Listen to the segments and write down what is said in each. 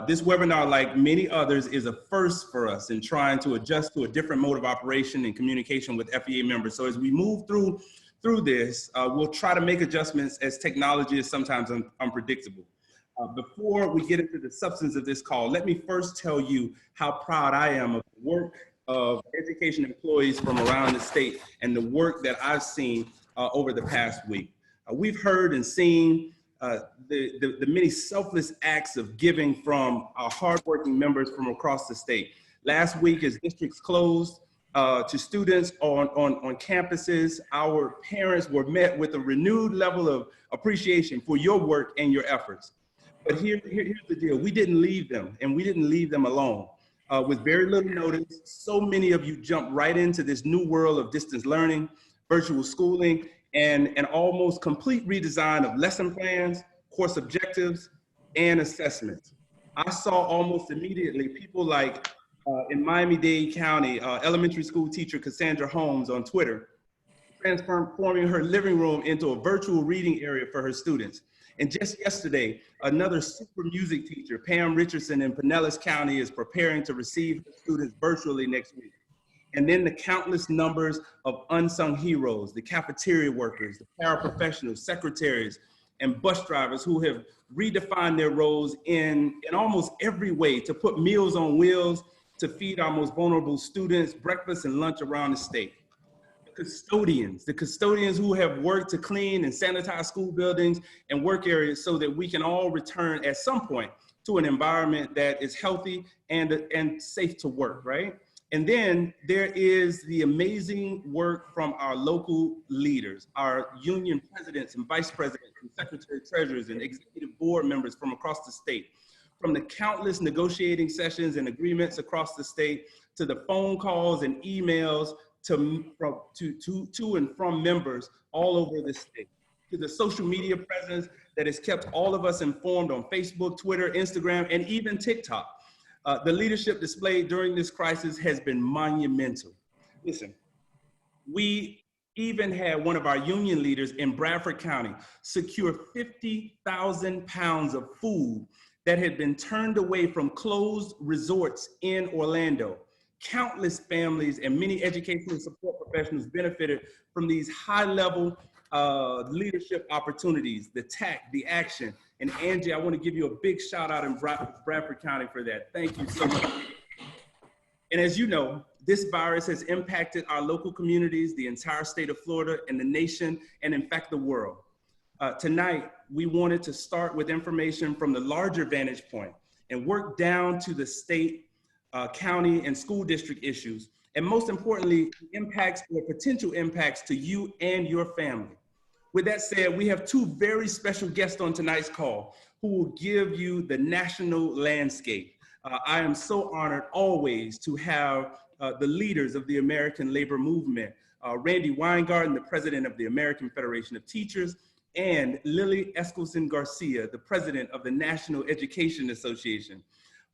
This webinar, like many others, is a first for us in trying to adjust to a different mode of operation and communication with FEA members. So as we move through this, we'll try to make adjustments as technology is sometimes unpredictable. Before we get into the substance of this call, let me first tell you how proud I am of the work of education employees from around the state and the work that I've seen over the past week. We've heard and seen the many selfless acts of giving from our hardworking members from across the state. Last week, as districts closed to students on campuses, our parents were met with a renewed level of appreciation for your work and your efforts. But here's the deal. We didn't leave them, and we didn't leave them alone. With very little notice, so many of you jumped right into this new world of distance learning, virtual schooling, and an almost complete redesign of lesson plans, course objectives, and assessments. I saw almost immediately people like in Miami-Dade County, elementary school teacher Cassandra Holmes on Twitter, transforming her living room into a virtual reading area for her students. And just yesterday, another super music teacher, Pam Richardson in Pinellas County, is preparing to receive her students virtually next week. And then the countless numbers of unsung heroes, the cafeteria workers, the paraprofessionals, secretaries, and bus drivers who have redefined their roles in almost every way to put meals on wheels, to feed our most vulnerable students breakfast and lunch around the state. The custodians who have worked to clean and sanitize school buildings and work areas so that we can all return at some point to an environment that is healthy and safe to work, right? And then there is the amazing work from our local leaders, our union presidents and vice presidents and secretary treasurers and executive board members from across the state, from the countless negotiating sessions and agreements across the state, to the phone calls and emails to and from members all over the state, to the social media presence that has kept all of us informed on Facebook, Twitter, Instagram, and even TikTok. The leadership displayed during this crisis has been monumental. Listen, we even had one of our union leaders in Bradford County secure 50,000 pounds of food that had been turned away from closed resorts in Orlando. Countless families and many educational support professionals benefited from these high-level leadership opportunities, the tact, the action. And Angie, I want to give you a big shout out in Bradford County for that. Thank you so much. And as you know, this virus has impacted our local communities, the entire state of Florida, and the nation, and in fact, the world. Tonight, we wanted to start with information from the larger vantage point and work down to the state, county, and school district issues, and most importantly, impacts or potential impacts to you and your family. With that said, we have two very special guests on tonight's call who will give you the national landscape. I am so honored always to have the leaders of the American labor movement, Randi Weingarten, the president of the American Federation of Teachers, and Lily Eskelsen García, the president of the National Education Association.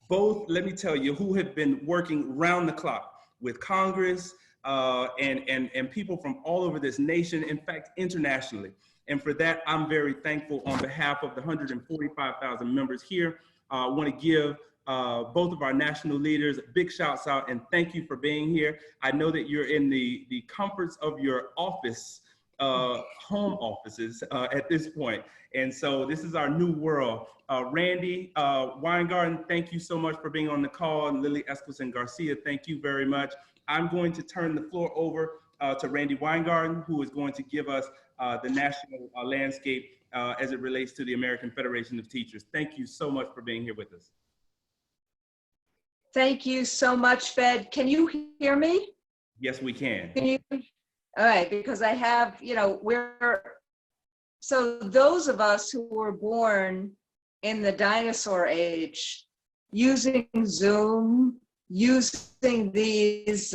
Both, let me tell you, who have been working round the clock with Congress and people from all over this nation, in fact, internationally. And for that, I'm very thankful on behalf of the 145,000 members here. I want to give both of our national leaders big shouts out and thank you for being here. I know that you're in the comforts of your office, home offices at this point. And so this is our new world. Randi Weingarten, thank you so much for being on the call. And Lily Eskelsen García, thank you very much. I'm going to turn the floor over to Randi Weingarten, who is going to give us the national landscape as it relates to the American Federation of Teachers. Thank you so much for being here with us. Thank you so much, Fed. Can you hear me? Yes, we can. Can you? All right, because I have, so those of us who were born in the dinosaur age, using Zoom, using these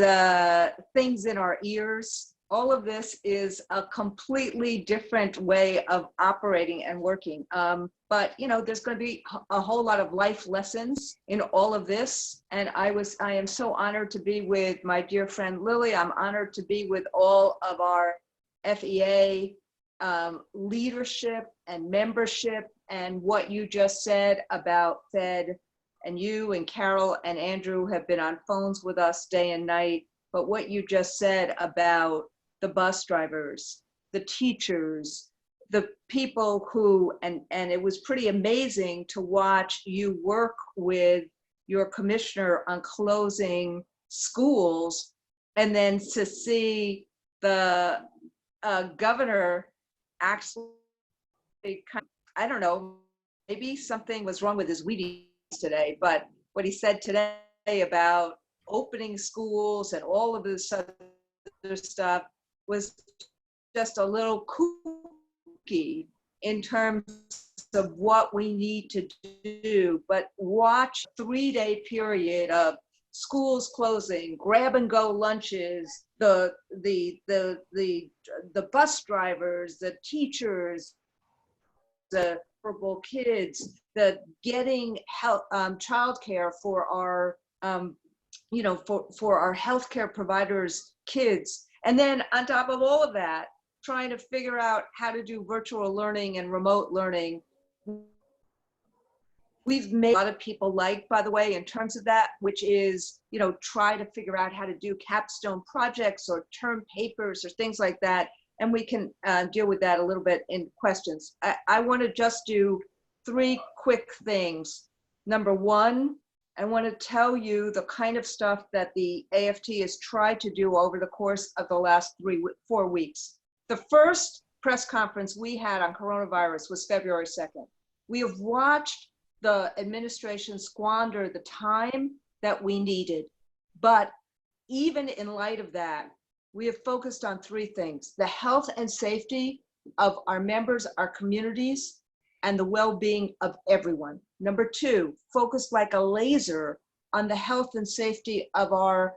things in our ears, all of this is a completely different way of operating and working. But there's going to be a whole lot of life lessons in all of this. And I am so honored to be with my dear friend Lily. I'm honored to be with all of our FEA leadership and membership, and what you just said about Fed and you and Carol and Andrew have been on phones with us day and night. But what you just said about the bus drivers, the teachers, the people who, and it was pretty amazing to watch you work with your commissioner on closing schools, and then to see the governor actually, I don't know, maybe something was wrong with his Wheaties today, but what he said today about opening schools and all of this other stuff was just a little kooky in terms of what we need to do. But watch a 3-day period of schools closing, grab and go lunches, the bus drivers, the teachers, the vulnerable kids, the getting help, childcare for our for our healthcare providers' kids. And then on top of all of that, trying to figure out how to do virtual learning and remote learning. We've made a lot of people like, by the way, in terms of that, which is, try to figure out how to do capstone projects or term papers or things like that. And we can deal with that a little bit in questions. I want to just do 3 quick things. Number 1, I want to tell you the kind of stuff that the AFT has tried to do over the course of the last 4 weeks. The first press conference we had on coronavirus was February 2nd. We have watched the administration squander the time that we needed. But even in light of that, we have focused on 3 things: the health and safety of our members, our communities, and the well-being of everyone. Number 2, focus like a laser on the health and safety of our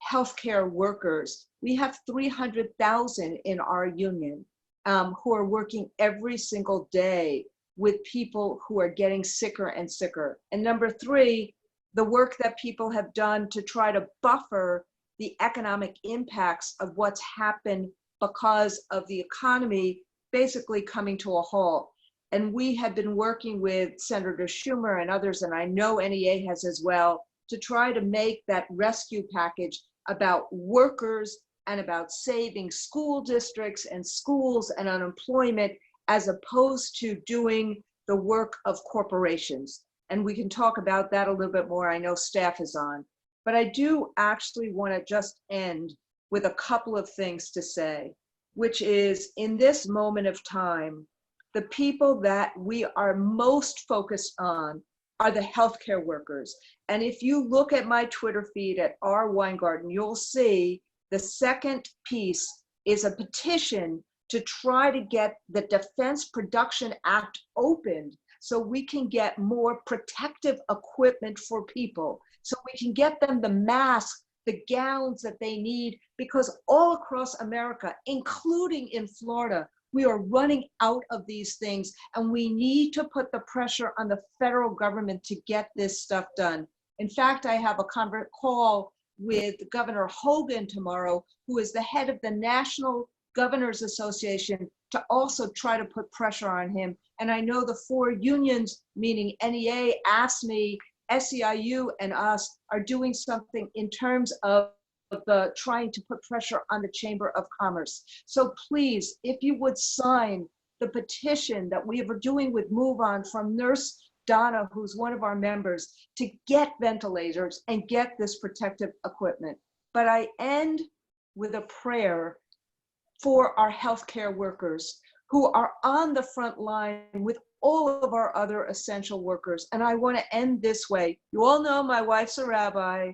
healthcare workers. We have 300,000 in our union who are working every single day with people who are getting sicker and sicker. And number 3, the work that people have done to try to buffer the economic impacts of what's happened because of the economy basically coming to a halt. And we have been working with Senator Schumer and others, and I know NEA has as well, to try to make that rescue package about workers and about saving school districts and schools and unemployment, as opposed to doing the work of corporations. And we can talk about that a little bit more. I know staff is on. But I do actually want to just end with a couple of things to say, which is, in this moment of time, the people that we are most focused on are the healthcare workers. And if you look at my Twitter feed at R. Weingarten, you'll see the second piece is a petition to try to get the Defense Production Act opened so we can get more protective equipment for people, so we can get them the masks, the gowns that they need, because all across America, including in Florida, we are running out of these things, and we need to put the pressure on the federal government to get this stuff done. In fact, I have a call with Governor Hogan tomorrow, who is the head of the National Governors Association, to also try to put pressure on him. And I know the 4 unions, meaning NEA, AFSCME, SEIU, and us, are doing something in terms of the trying to put pressure on the Chamber of Commerce. So please, if you would sign the petition that we are doing with Move On from Nurse Donna, who's one of our members, to get ventilators and get this protective equipment. But I end with a prayer for our healthcare workers who are on the front line with all of our other essential workers. And I want to end this way. You all know my wife's a rabbi,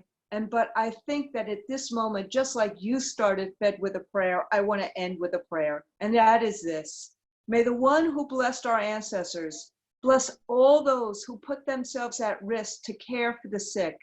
but I think that at this moment, just like you started Fed with a prayer, I want to end with a prayer. And that is this: may the one who blessed our ancestors bless all those who put themselves at risk to care for the sick,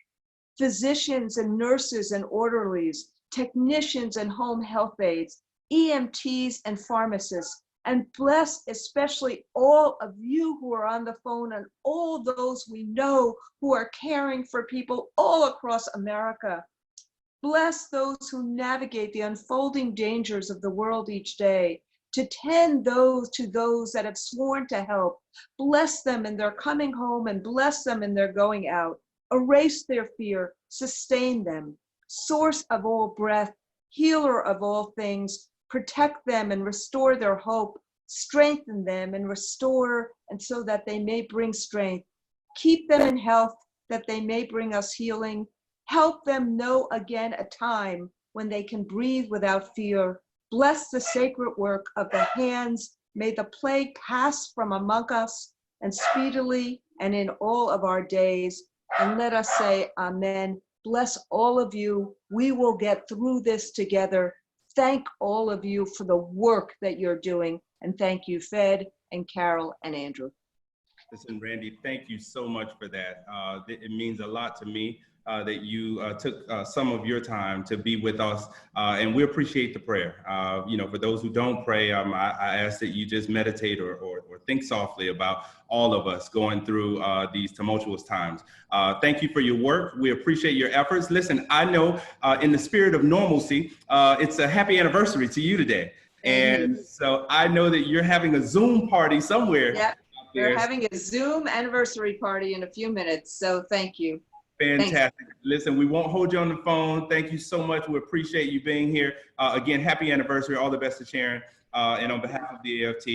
physicians and nurses and orderlies, technicians and home health aides, EMTs and pharmacists, and bless especially all of you who are on the phone and all those we know who are caring for people all across America. Bless those who navigate the unfolding dangers of the world each day, to tend to those that have sworn to help. Bless them in their coming home and bless them in their going out. erase their fear, sustain them, source of all breath, healer of all things, protect them and restore their hope, strengthen them and restore, and so that they may bring strength. Keep them in health, that they may bring us healing. Help them know again a time when they can breathe without fear. Bless the sacred work of the hands. May the plague pass from among us, and speedily and in all of our days. And let us say amen. Bless all of you. We will get through this together. Thank all of you for the work that you're doing. And thank you, Fed and Carole and Andrew. Listen, Randi, thank you so much for that. It means a lot to me that you took some of your time to be with us, and we appreciate the prayer. For those who don't pray, I ask that you just meditate or think softly about all of us going through these tumultuous times. Thank you for your work. We appreciate your efforts. Listen, I know in the spirit of normalcy, it's a happy anniversary to you today. And so I know that you're having a Zoom party somewhere. Yep. We're having a Zoom anniversary party in a few minutes, so thank you. Fantastic. Listen, we won't hold you on the phone. Thank you so much. We appreciate you being here. Again, happy anniversary. All the best to Sharon. And on behalf of the AFT,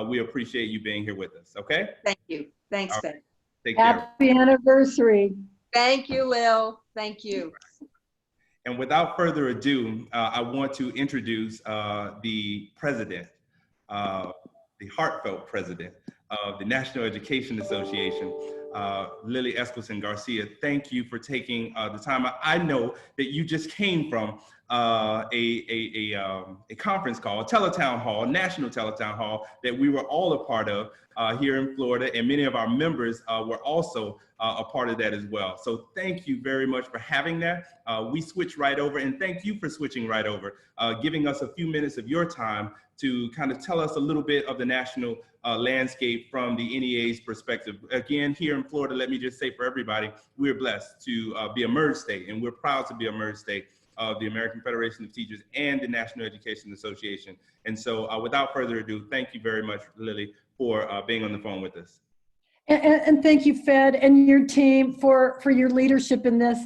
we appreciate you being here with us. Okay? Thank you. Thanks, Ben. Right. Take care. Happy anniversary. Thank you, Lil. Thank you. And without further ado, I want to introduce the president, the heartfelt president of the National Education Association, Lily Eskelsen García. Thank you for taking the time. I know that you just came from a conference call, a teletown hall, national teletown hall that we were all a part of here in Florida, and many of our members were also a part of that as well. So thank you very much for having that. We switched right over, and thank you for switching right over, giving us a few minutes of your time to kind of tell us a little bit of the national landscape from the NEA's perspective. Again, here in Florida, let me just say for everybody, we're blessed to be a merged state, and we're proud to be a merged state of the American Federation of Teachers and the National Education Association. And so without further ado, thank you very much, Lily, for being on the phone with us. And thank you, Fed, and your team for your leadership in this.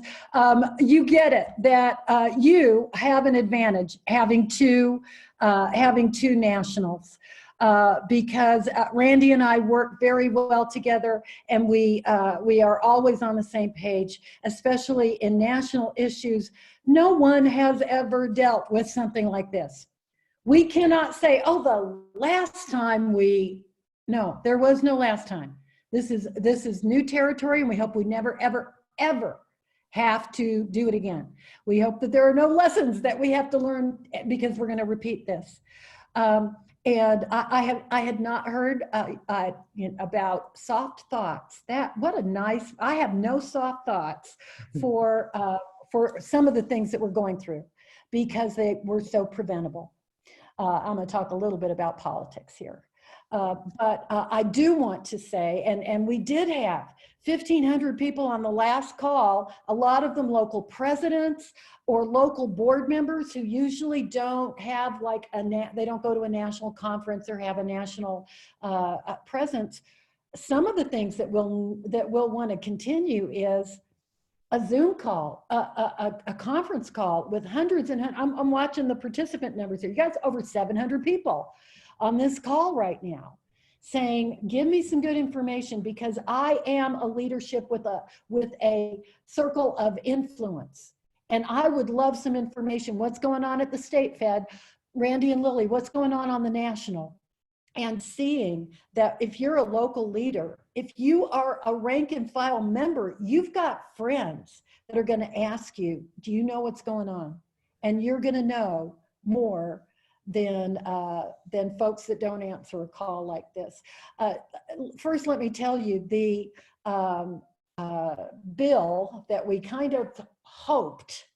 You get it, that you have an advantage having two nationals. Because Randi and I work very well together, and we are always on the same page, especially in national issues. No one has ever dealt with something like this. We cannot say, oh, the last time no, there was no last time. This is new territory, and we hope we never, ever, ever have to do it again. We hope that there are no lessons that we have to learn, because we're going to repeat this. And I had not heard about soft thoughts. I have no soft thoughts for some of the things that we're going through, because they were so preventable. I'm going to talk a little bit about politics here. But I do want to say, and we did have 1,500 people on the last call, a lot of them local presidents or local board members who usually don't have they don't go to a national conference or have a national presence. Some of the things that we'll want to continue is a Zoom call, a conference call with hundreds and hundreds. I'm watching the participant numbers here. You guys, over 700 people on this call right now, saying, give me some good information, because I am a leadership with a circle of influence. And I would love some information. What's going on at the state Fed? Randi and Lily, what's going on the national? And seeing that if you're a local leader, if you are a rank and file member, you've got friends that are going to ask you, do you know what's going on? And you're going to know more than folks that don't answer a call like this. First, let me tell you, the bill that we kind of hoped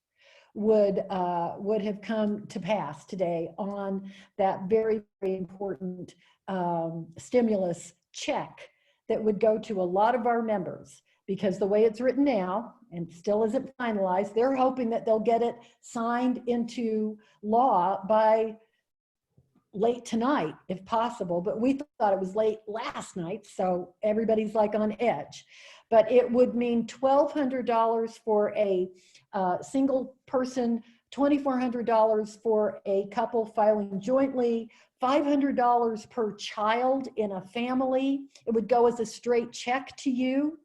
would have come to pass today on that very, very important stimulus check that would go to a lot of our members, because the way it's written now, and still isn't finalized, they're hoping that they'll get it signed into law by late tonight if possible, but we thought it was late last night, so everybody's like on edge. But it would mean $1,200 for a single person, $2,400 for a couple filing jointly, $500 per child in a family. It would go as a straight check to you,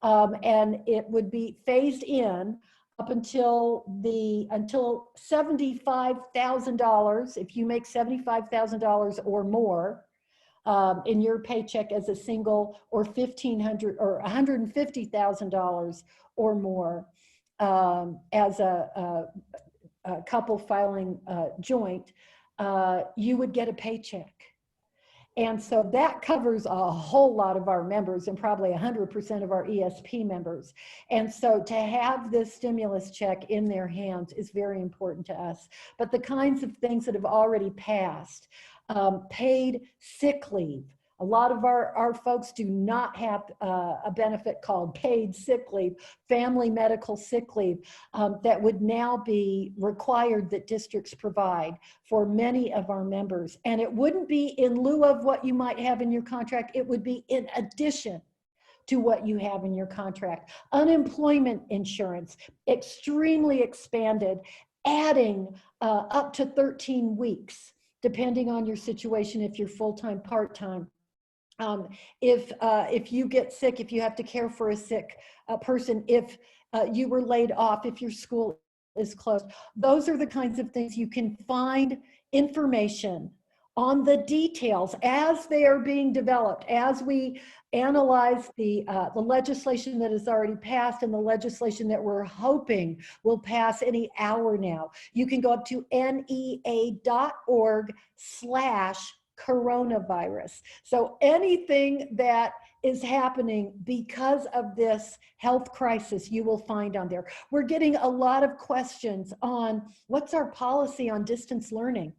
and it would be phased in up until $75,000. If you make $75,000 or more in your paycheck as a single, or $1,500 or $150,000 or more as a couple filing joint, you would get a paycheck. And so that covers a whole lot of our members, and probably 100% of our ESP members. And so to have this stimulus check in their hands is very important to us. But the kinds of things that have already passed, paid sick leave. A lot of our folks do not have a benefit called paid sick leave, family medical sick leave, that would now be required that districts provide for many of our members. And it wouldn't be in lieu of what you might have in your contract, it would be in addition to what you have in your contract. Unemployment insurance, extremely expanded, adding up to 13 weeks, depending on your situation, if you're full-time, part-time. If you get sick, if you have to care for a sick person, if you were laid off, if your school is closed, those are the kinds of things you can find information on the details as they are being developed, as we analyze the legislation that has already passed and the legislation that we're hoping will pass any hour now. You can go up to NEA.org/coronavirus. So anything that is happening because of this health crisis, you will find on there. We're getting a lot of questions on what's our policy on distance learning.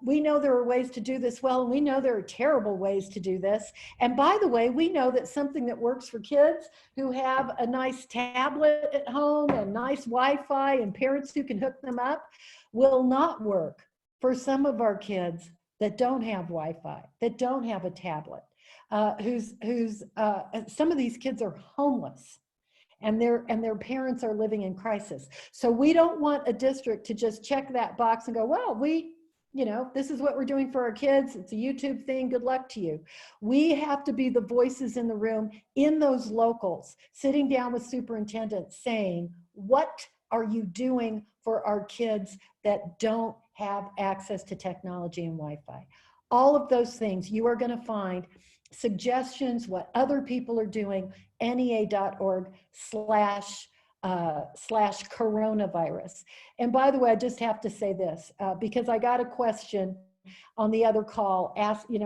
We know there are ways to do this well, and we know there are terrible ways to do this. And by the way, we know that something that works for kids who have a nice tablet at home and nice Wi-Fi and parents who can hook them up will not work for some of our kids that don't have Wi-Fi, that don't have a tablet, some of these kids are homeless, and their parents are living in crisis. So we don't want a district to just check that box and go, well, this is what we're doing for our kids. It's a YouTube thing. Good luck to you. We have to be the voices in the room, in those locals, sitting down with superintendents saying, what are you doing for our kids that don't have access to technology and Wi-Fi? All of those things you are going to find suggestions, what other people are doing, NEA.org/coronavirus. And by the way, I just have to say this, because I got a question on the other call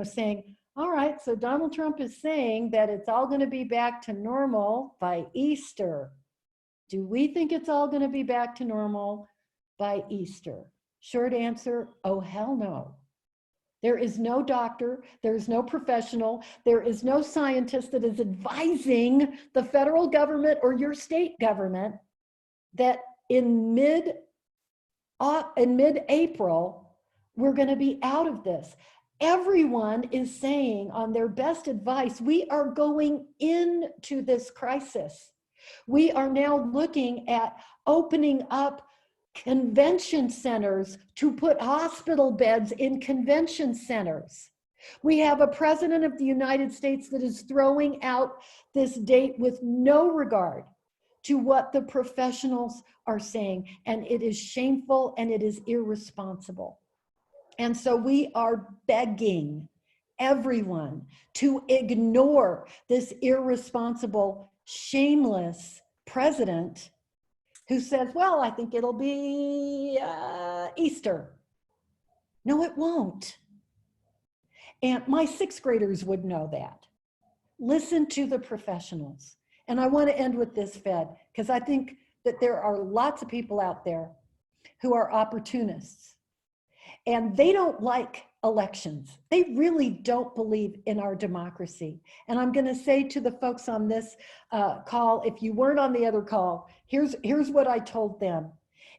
saying, all right, so Donald Trump is saying that it's all going to be back to normal by Easter. Do we think it's all going to be back to normal by Easter? Short answer, oh, hell no. There is no doctor, there is no professional, there is no scientist that is advising the federal government or your state government that in mid-April, we're going to be out of this. Everyone is saying on their best advice, we are going into this crisis. We are now looking at opening up convention centers to put hospital beds in convention centers. We have a president of the United States that is throwing out this date with no regard to what the professionals are saying. And it is shameful and it is irresponsible. And so we are begging everyone to ignore this irresponsible, shameless president who says, well, I think it'll be Easter. No, it won't. And my sixth graders would know that. Listen to the professionals. And I want to end with this, Fed, because I think that there are lots of people out there who are opportunists. And they don't like elections. They really don't believe in our democracy. And I'm going to say to the folks on this call, if you weren't on the other call, here's what I told them,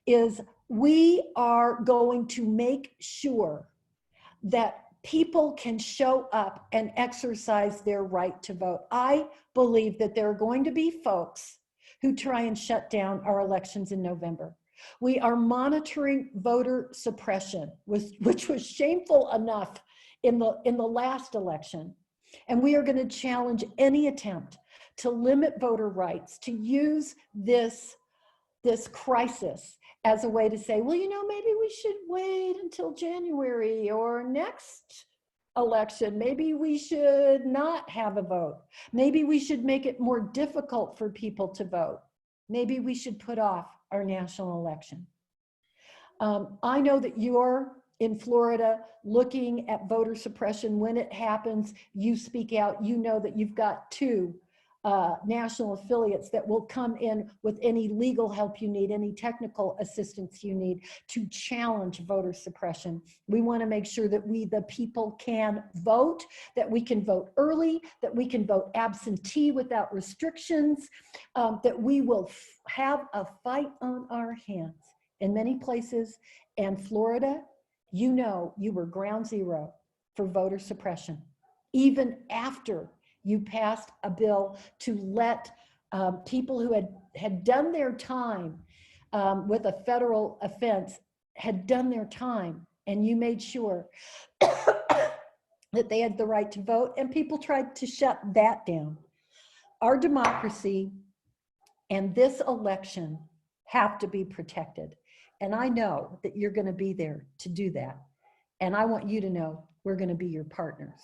is we are going to make sure that people can show up and exercise their right to vote. I believe that there are going to be folks who try and shut down our elections in November. We are monitoring voter suppression, which was shameful enough in the last election. And we are going to challenge any attempt to limit voter rights, to use this crisis as a way to say, well, you know, maybe we should wait until January or next election. Maybe we should not have a vote. Maybe we should make it more difficult for people to vote. Maybe we should put off our national election. I know that you're in Florida looking at voter suppression. When it happens, you speak out. You know that you've got 2 national affiliates that will come in with any legal help you need, any technical assistance you need to challenge voter suppression. We want to make sure that we, the people, can vote, that we can vote early, that we can vote absentee without restrictions, that we will have a fight on our hands in many places. And Florida, you know, you were ground zero for voter suppression, even after you passed a bill to let people who had done their time with a federal offense, had done their time, and you made sure that they had the right to vote, and people tried to shut that down. Our democracy and this election have to be protected. And I know that you're going to be there to do that. And I want you to know we're going to be your partners.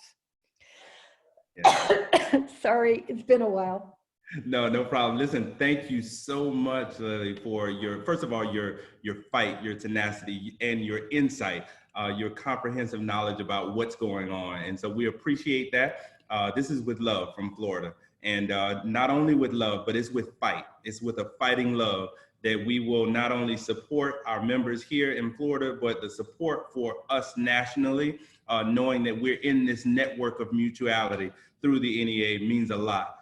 Yeah. Sorry, it's been a while. No problem. Listen, thank you so much, Lily, for first of all, your fight, your tenacity, and your insight, your comprehensive knowledge about what's going on. And so we appreciate that. This is with love from Florida. And not only with love, but it's with fight. It's with a fighting love that we will not only support our members here in Florida, but the support for us nationally, knowing that we're in this network of mutuality through the NEA means a lot.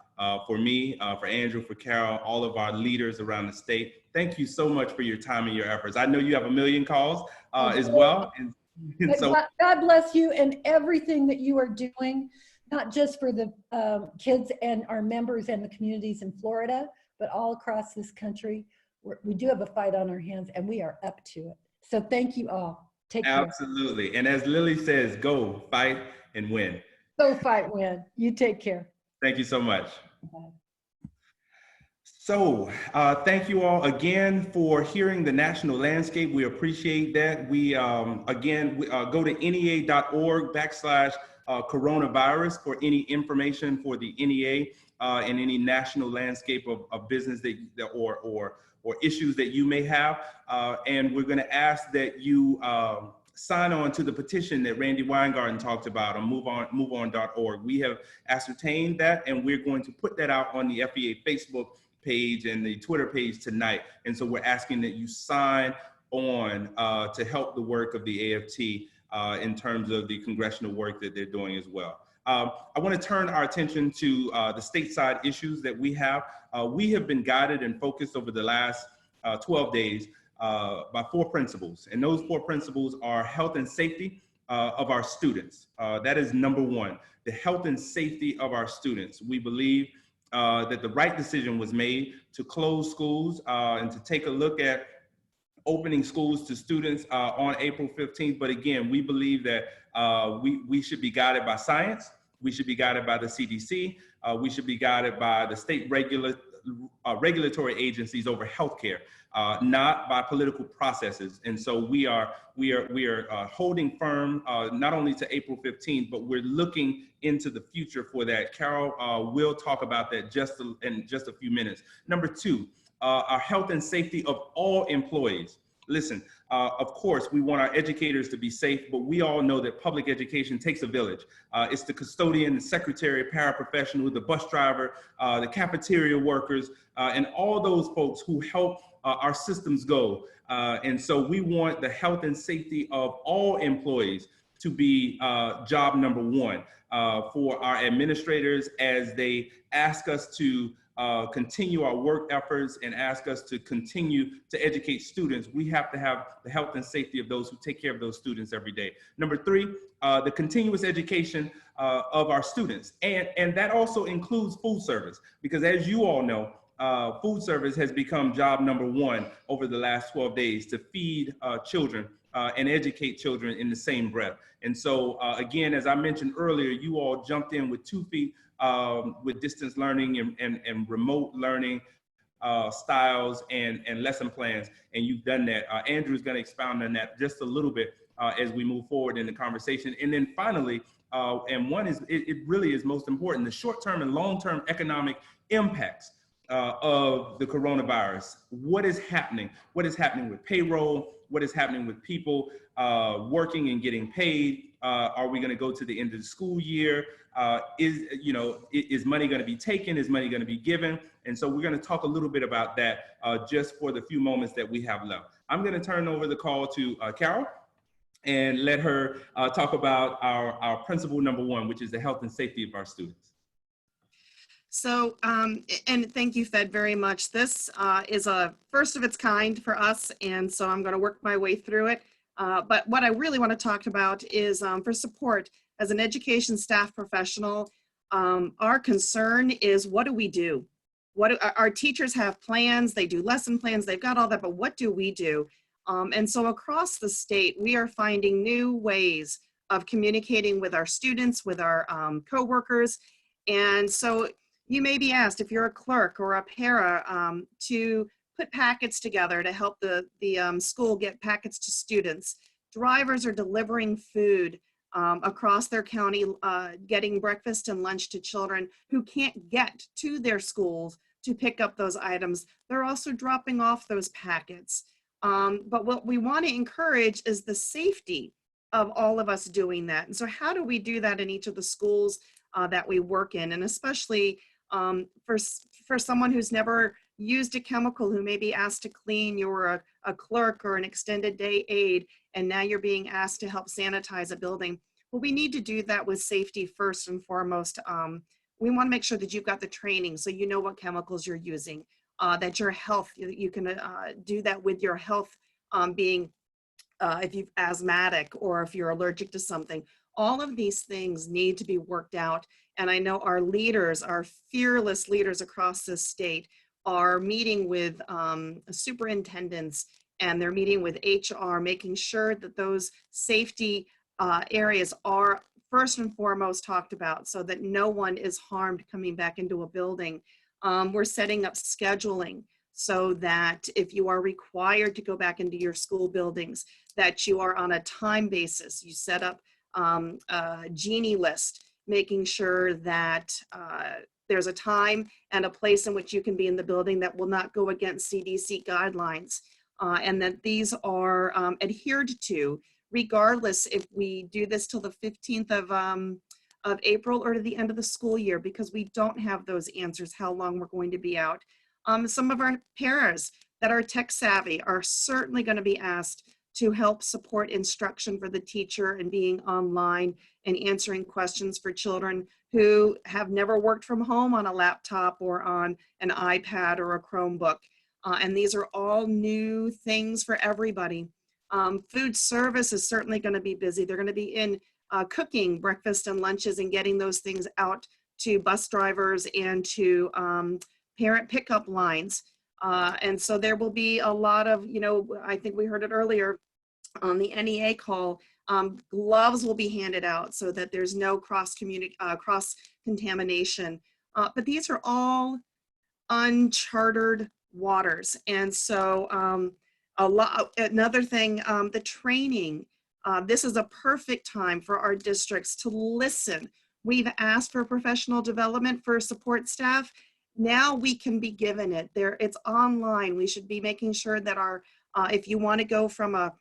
For me, for Andrew, for Carole, all of our leaders around the state. Thank you so much for your time and your efforts. I know you have a million calls as well. And so God bless you and everything that you are doing, not just for the kids and our members and the communities in Florida, but all across this country. We do have a fight on our hands and we are up to it. So thank you all. Take care. Absolutely. And as Lily says, go fight and win. Go fight, win. You take care. Thank you so much. Bye. So thank you all again for hearing the national landscape. We appreciate that. We go to NEA.org/coronavirus for any information for the NEA and any national landscape of business that or issues that you may have. And we're going to ask that you sign on to the petition that Randi Weingarten talked about on moveon.org. We have ascertained that, and we're going to put that out on the FEA Facebook page and the Twitter page tonight. And so we're asking that you sign on to help the work of the AFT in terms of the congressional work that they're doing as well. I want to turn our attention to the stateside issues that we have. We have been guided and focused over the last 12 days by 4 principles. And those 4 principles are health and safety of our students. That is number 1, the health and safety of our students. We believe that the right decision was made to close schools and to take a look at opening schools to students on April 15th. But again, we believe that we should be guided by science. We should be guided by the CDC. We should be guided by the state regulatory agencies over healthcare, not by political processes. And so we are holding firm not only to April 15th, but we're looking into the future for that. Carole will talk about that in just a few minutes. Number 2, our health and safety of all employees. Listen, of course, we want our educators to be safe, but we all know that public education takes a village. It's the custodian, the secretary, paraprofessional, the bus driver, the cafeteria workers, and all those folks who help our systems go. And so we want the health and safety of all employees to be job number 1 for our administrators as they ask us to continue our work efforts and ask us to continue to educate students, we have to have the health and safety of those who take care of those students every day. Number three, the continuous education of our students. And that also includes food service, because as you all know, food service has become job number one over the last 12 days to feed children and educate children in the same breath. And so again, as I mentioned earlier, you all jumped in with 2 feet with distance learning and remote learning styles and lesson plans, and you've done that. Andrew's going to expound on that just a little bit as we move forward in the conversation. And then finally, and one is, it really is most important, the short-term and long-term economic impacts of the coronavirus. What is happening? What is happening with payroll? What is happening with people working and getting paid? Are we going to go to the end of the school year? Is money going to be taken? Is money going to be given? And so we're going to talk a little bit about that just for the few moments that we have left. I'm going to turn over the call to Carole and let her talk about our principle number one, which is the health and safety of our students. So, and thank you, Fed, very much. This is a first of its kind for us, and so I'm going to work my way through it. But what I really want to talk about is for support as an education staff professional. Our concern is, what do we do? Our teachers have plans, they do lesson plans, they've got all that, but what do we do? And so across the state, we are finding new ways of communicating with our students, with our coworkers. And so you may be asked, if you're a clerk or a para, to put packets together to help the school get packets to students. Drivers are delivering food across their county, getting breakfast and lunch to children who can't get to their schools to pick up those items. They're also dropping off those packets. But what we want to encourage is the safety of all of us doing that. And so how do we do that in each of the schools that we work in? And especially for someone who's never used a chemical, who may be asked to clean, you're a clerk or an extended day aide, and now you're being asked to help sanitize a building. Well, we need to do that with safety first and foremost. We want to make sure that you've got the training so you know what chemicals you're using, that your health, you can do that with your health being, if you're asthmatic or if you're allergic to something. All of these things need to be worked out. And I know our leaders, our fearless leaders across this state, are meeting with superintendents, and they're meeting with HR, making sure that those safety areas are first and foremost talked about so that no one is harmed coming back into a building. We're setting up scheduling so that if you are required to go back into your school buildings, that you are on a time basis. You set up a genie list, making sure that there's a time and a place in which you can be in the building that will not go against CDC guidelines, and that these are adhered to, regardless if we do this till the 15th of April or to the end of the school year, because we don't have those answers how long we're going to be out. Some of our paras that are tech savvy are certainly going to be asked to help support instruction for the teacher and being online and answering questions for children who have never worked from home on a laptop or on an iPad or a Chromebook. And these are all new things for everybody. Food service is certainly going to be busy. They're going to be in cooking breakfast and lunches and getting those things out to bus drivers and to parent pickup lines. And so there will be a lot of, I think we heard it earlier on the NEA call, gloves will be handed out so that there's no cross contamination. But these are all uncharted waters. And so another thing, the training, this is a perfect time for our districts to listen. We've asked for professional development for support staff. Now we can be given it. It's online. We should be making sure that if you want to go from a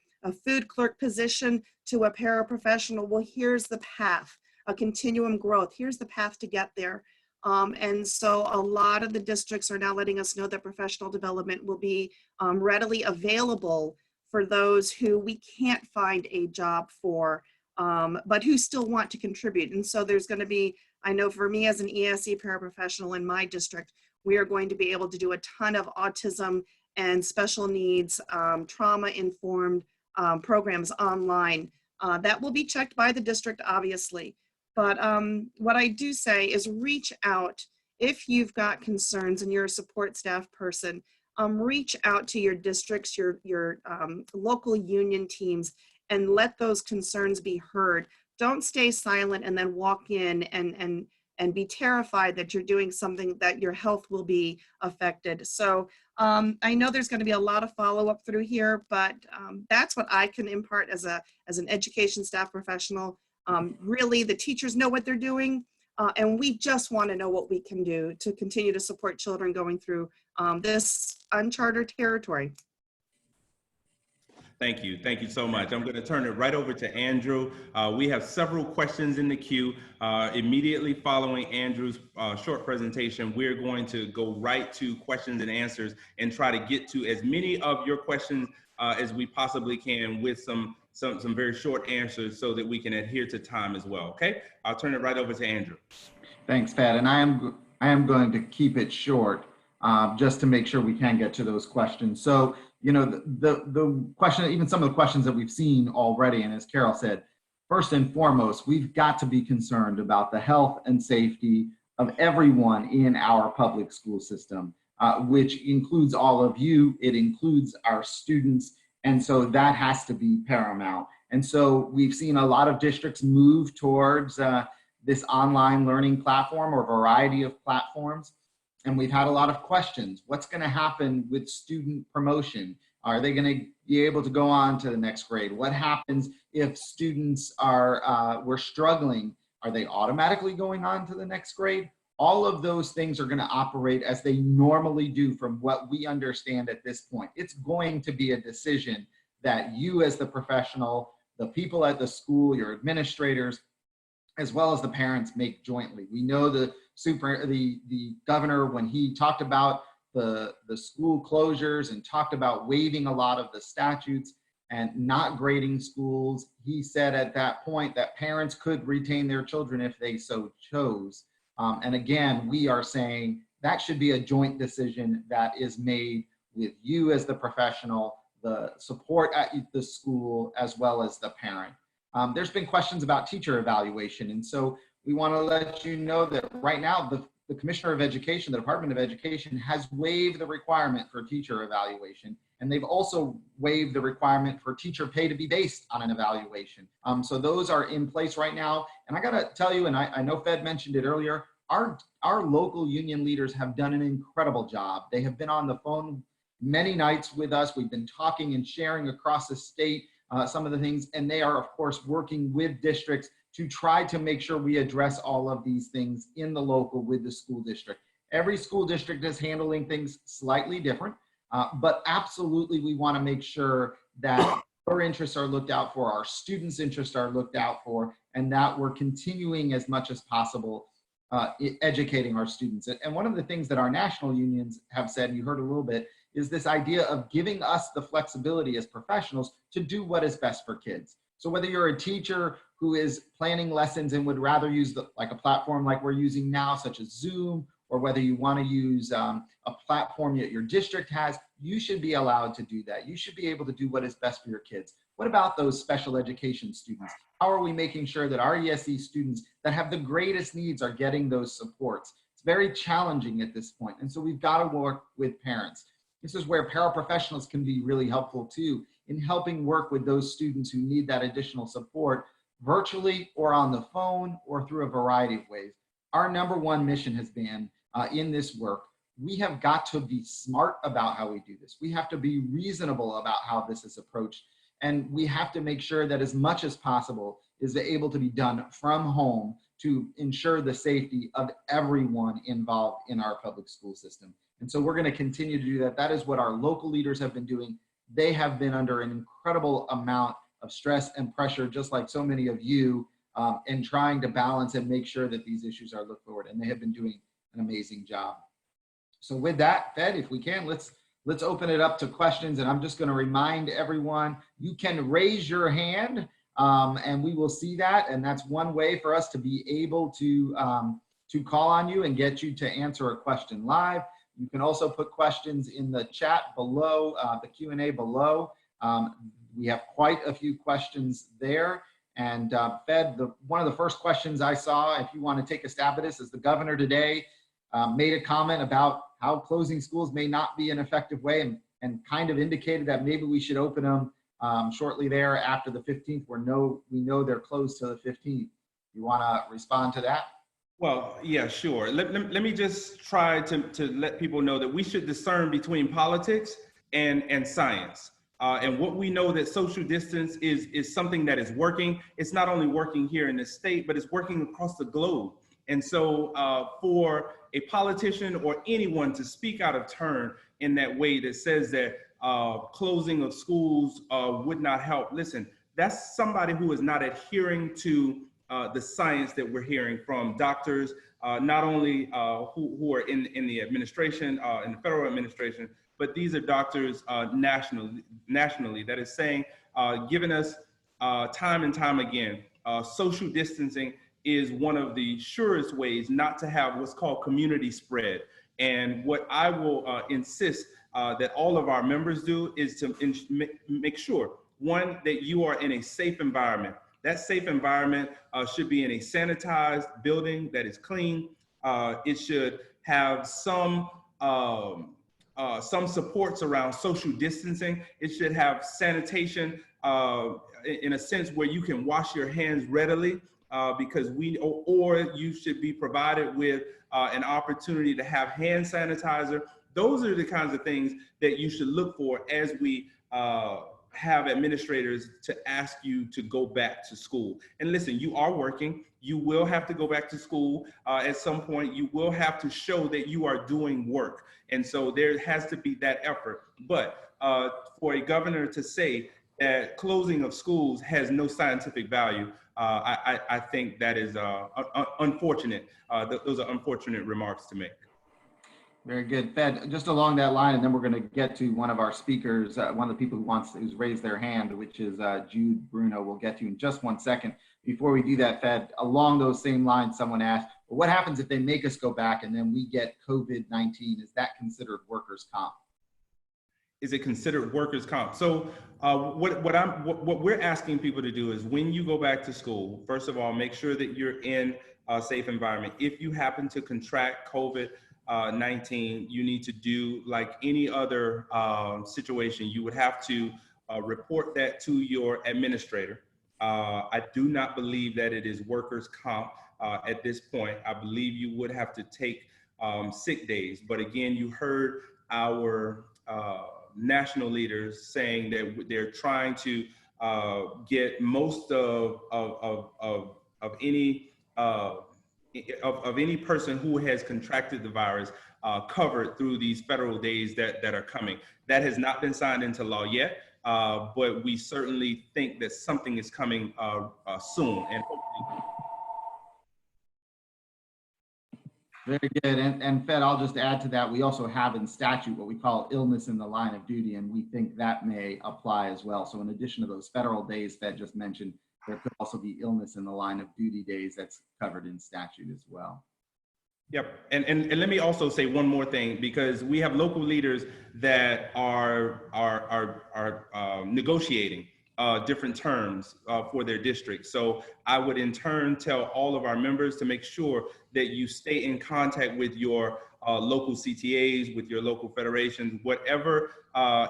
food clerk position to a paraprofessional, well, here's the path, a continuum growth. Here's the path to get there. And so a lot of the districts are now letting us know that professional development will be readily available for those who we can't find a job for, but who still want to contribute. And so there's going to be, I know for me as an ESE paraprofessional in my district, we are going to be able to do a ton of autism and special needs, trauma-informed programs online. That will be checked by the district, obviously. But what I do say is reach out if you've got concerns and you're a support staff person. Reach out to your districts, your local union teams, and let those concerns be heard. Don't stay silent and then walk in and be terrified that you're doing something that your health will be affected. So I know there's going to be a lot of follow-up through here, but that's what I can impart as an education staff professional. Really, the teachers know what they're doing, and we just want to know what we can do to continue to support children going through this uncharted territory. Thank you. Thank you so much. I'm going to turn it right over to Andrew. We have several questions in the queue. Immediately following Andrew's short presentation, we're going to go right to questions and answers and try to get to as many of your questions as we possibly can with some very short answers so that we can adhere to time as well. Okay, I'll turn it right over to Andrew. Thanks, Fed. And I am going to keep it short just to make sure we can get to those questions. So, you know, the question, even some of the questions that we've seen already, and as Carole said, first and foremost, we've got to be concerned about the health and safety of everyone in our public school system, which includes all of you. It includes our students. And so that has to be paramount. And so we've seen a lot of districts move towards this online learning platform or variety of platforms. And we've had a lot of questions. What's going to happen with student promotion? Are they going to be able to go on to the next grade? What happens if students were struggling? Are they automatically going on to the next grade? All of those things are going to operate as they normally do from what we understand at this point. It's going to be a decision that you as the professional, the people at the school, your administrators, as well as the parents make jointly. We know the governor, when he talked about the school closures and talked about waiving a lot of the statutes and not grading schools, he said at that point that parents could retain their children if they so chose. And again, we are saying that should be a joint decision that is made with you as the professional, the support at the school, as well as the parent. There's been questions about teacher evaluation. And so we want to let you know that right now, the Commissioner of Education, the Department of Education, has waived the requirement for teacher evaluation. And they've also waived the requirement for teacher pay to be based on an evaluation. So those are in place right now. And I got to tell you, and I know Fed mentioned it earlier, our local union leaders have done an incredible job. They have been on the phone many nights with us. We've been talking and sharing across the state some of the things, and they are, of course, working with districts to try to make sure we address all of these things in the local with the school district. Every school district is handling things slightly different, but absolutely we want to make sure that our interests are looked out for, our students' interests are looked out for, and that we're continuing as much as possible educating our students. And one of the things that our national unions have said, and you heard a little bit, is this idea of giving us the flexibility as professionals to do what is best for kids. So whether you're a teacher who is planning lessons and would rather use like a platform like we're using now, such as Zoom, or whether you want to use a platform that your district has, you should be allowed to do that. You should be able to do what is best for your kids. What about those special education students? How are we making sure that our ESE students that have the greatest needs are getting those supports? It's very challenging at this point. And so we've got to work with parents. This is where paraprofessionals can be really helpful too, in helping work with those students who need that additional support virtually or on the phone or through a variety of ways. Our number one mission has been in this work, we have got to be smart about how we do this. We have to be reasonable about how this is approached. And we have to make sure that as much as possible is able to be done from home to ensure the safety of everyone involved in our public school system. And so we're going to continue to do that. That is what our local leaders have been doing. They have been under an incredible amount of stress and pressure, just like so many of you, in trying to balance and make sure that these issues are looked forward. And they have been doing an amazing job. So with that, Fed, if we can, let's open it up to questions. And I'm just going to remind everyone, you can raise your hand and we will see that. And that's one way for us to be able to to call on you and get you to answer a question live. You can also put questions in the chat below, the Q&A below. We have quite a few questions there. And Fed, one of the first questions I saw, if you want to take a stab at this, is the governor today made a comment about how closing schools may not be an effective way, and kind of indicated that maybe we should open them shortly there after the 15th, where we know they're closed till the 15th. You want to respond to that? Well, yeah, sure. Let me just try to let people know that we should discern between politics and science. And what we know that social distance is something that is working. It's not only working here in the state, but it's working across the globe. And so for a politician or anyone to speak out of turn in that way that says that closing of schools would not help, listen, that's somebody who is not adhering to the science that we're hearing from doctors, not only who are in the administration, in the federal administration, but these are doctors nationally that is saying, giving us time and time again, social distancing is one of the surest ways not to have what's called community spread. And what I will insist that all of our members do is to make sure, one, that you are in a safe environment. That safe environment should be in a sanitized building that is clean. It should have some supports around social distancing. It should have sanitation in a sense where you can wash your hands readily, because or you should be provided with an opportunity to have hand sanitizer. Those are the kinds of things that you should look for as we have administrators to ask you to go back to school. And listen, you are working. You will have to go back to school at some point. You will have to show that you are doing work. And so there has to be that effort. But for a governor to say that closing of schools has no scientific value, I think that is unfortunate. Those are unfortunate remarks to make. Very good. Fed, just along that line, and then we're going to get to one of our speakers, one of the people who's raised their hand, which is Jude Bruno. We'll get to in just 1 second. Before we do that, Fed, along those same lines, someone asked, well, what happens if they make us go back and then we get COVID-19? Is that considered workers' comp? Is it considered workers' comp? So what we're asking people to do is, when you go back to school, first of all, make sure that you're in a safe environment. If you happen to contract COVID-19, you need to do like any other situation. You would have to report that to your administrator. I do not believe that it is workers' comp at this point. I believe you would have to take sick days. But again, you heard our national leaders saying that they're trying to get most of any person who has contracted the virus covered through these federal days that are coming. That has not been signed into law yet, but we certainly think that something is coming soon. And hopefully. Very good. And Fed, I'll just add to that, we also have in statute what we call illness in the line of duty, and we think that may apply as well. So in addition to those federal days Fed just mentioned, there could also be illness in the line of duty days that's covered in statute as well. Yep. And let me also say one more thing, because we have local leaders that are negotiating different terms for their district. So I would in turn tell all of our members to make sure that you stay in contact with your local CTAs, with your local federations, whatever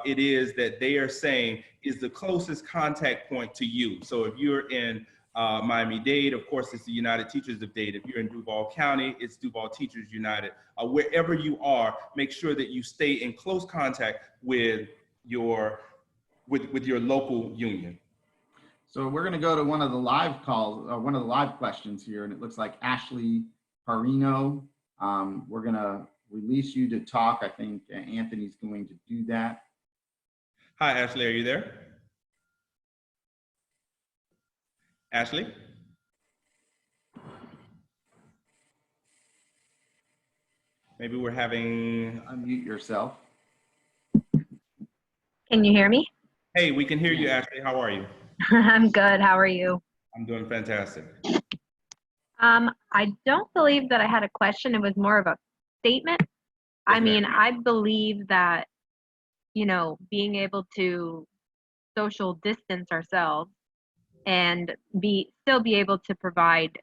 it is that they are saying is the closest contact point to you. So if you're in Miami-Dade, of course, it's the United Teachers of Dade. If you're in Duval County, it's Duval Teachers United. Wherever you are, make sure that you stay in close contact with your local union. So we're going to go to one of the live calls, one of the live questions here, and it looks like Ashley Parino. We're going to release you to talk. I think Anthony's going to do that. Hi, Ashley, are you there? Ashley? Maybe we're having... Unmute yourself. Can you hear me? Hey, we can hear you, Ashley. How are you? I'm good. How are you? I'm doing fantastic. I don't believe that I had a question. It was more of a statement. I Yes, mean, ma'am. I believe that, you know, being able to social distance ourselves and still be able to provide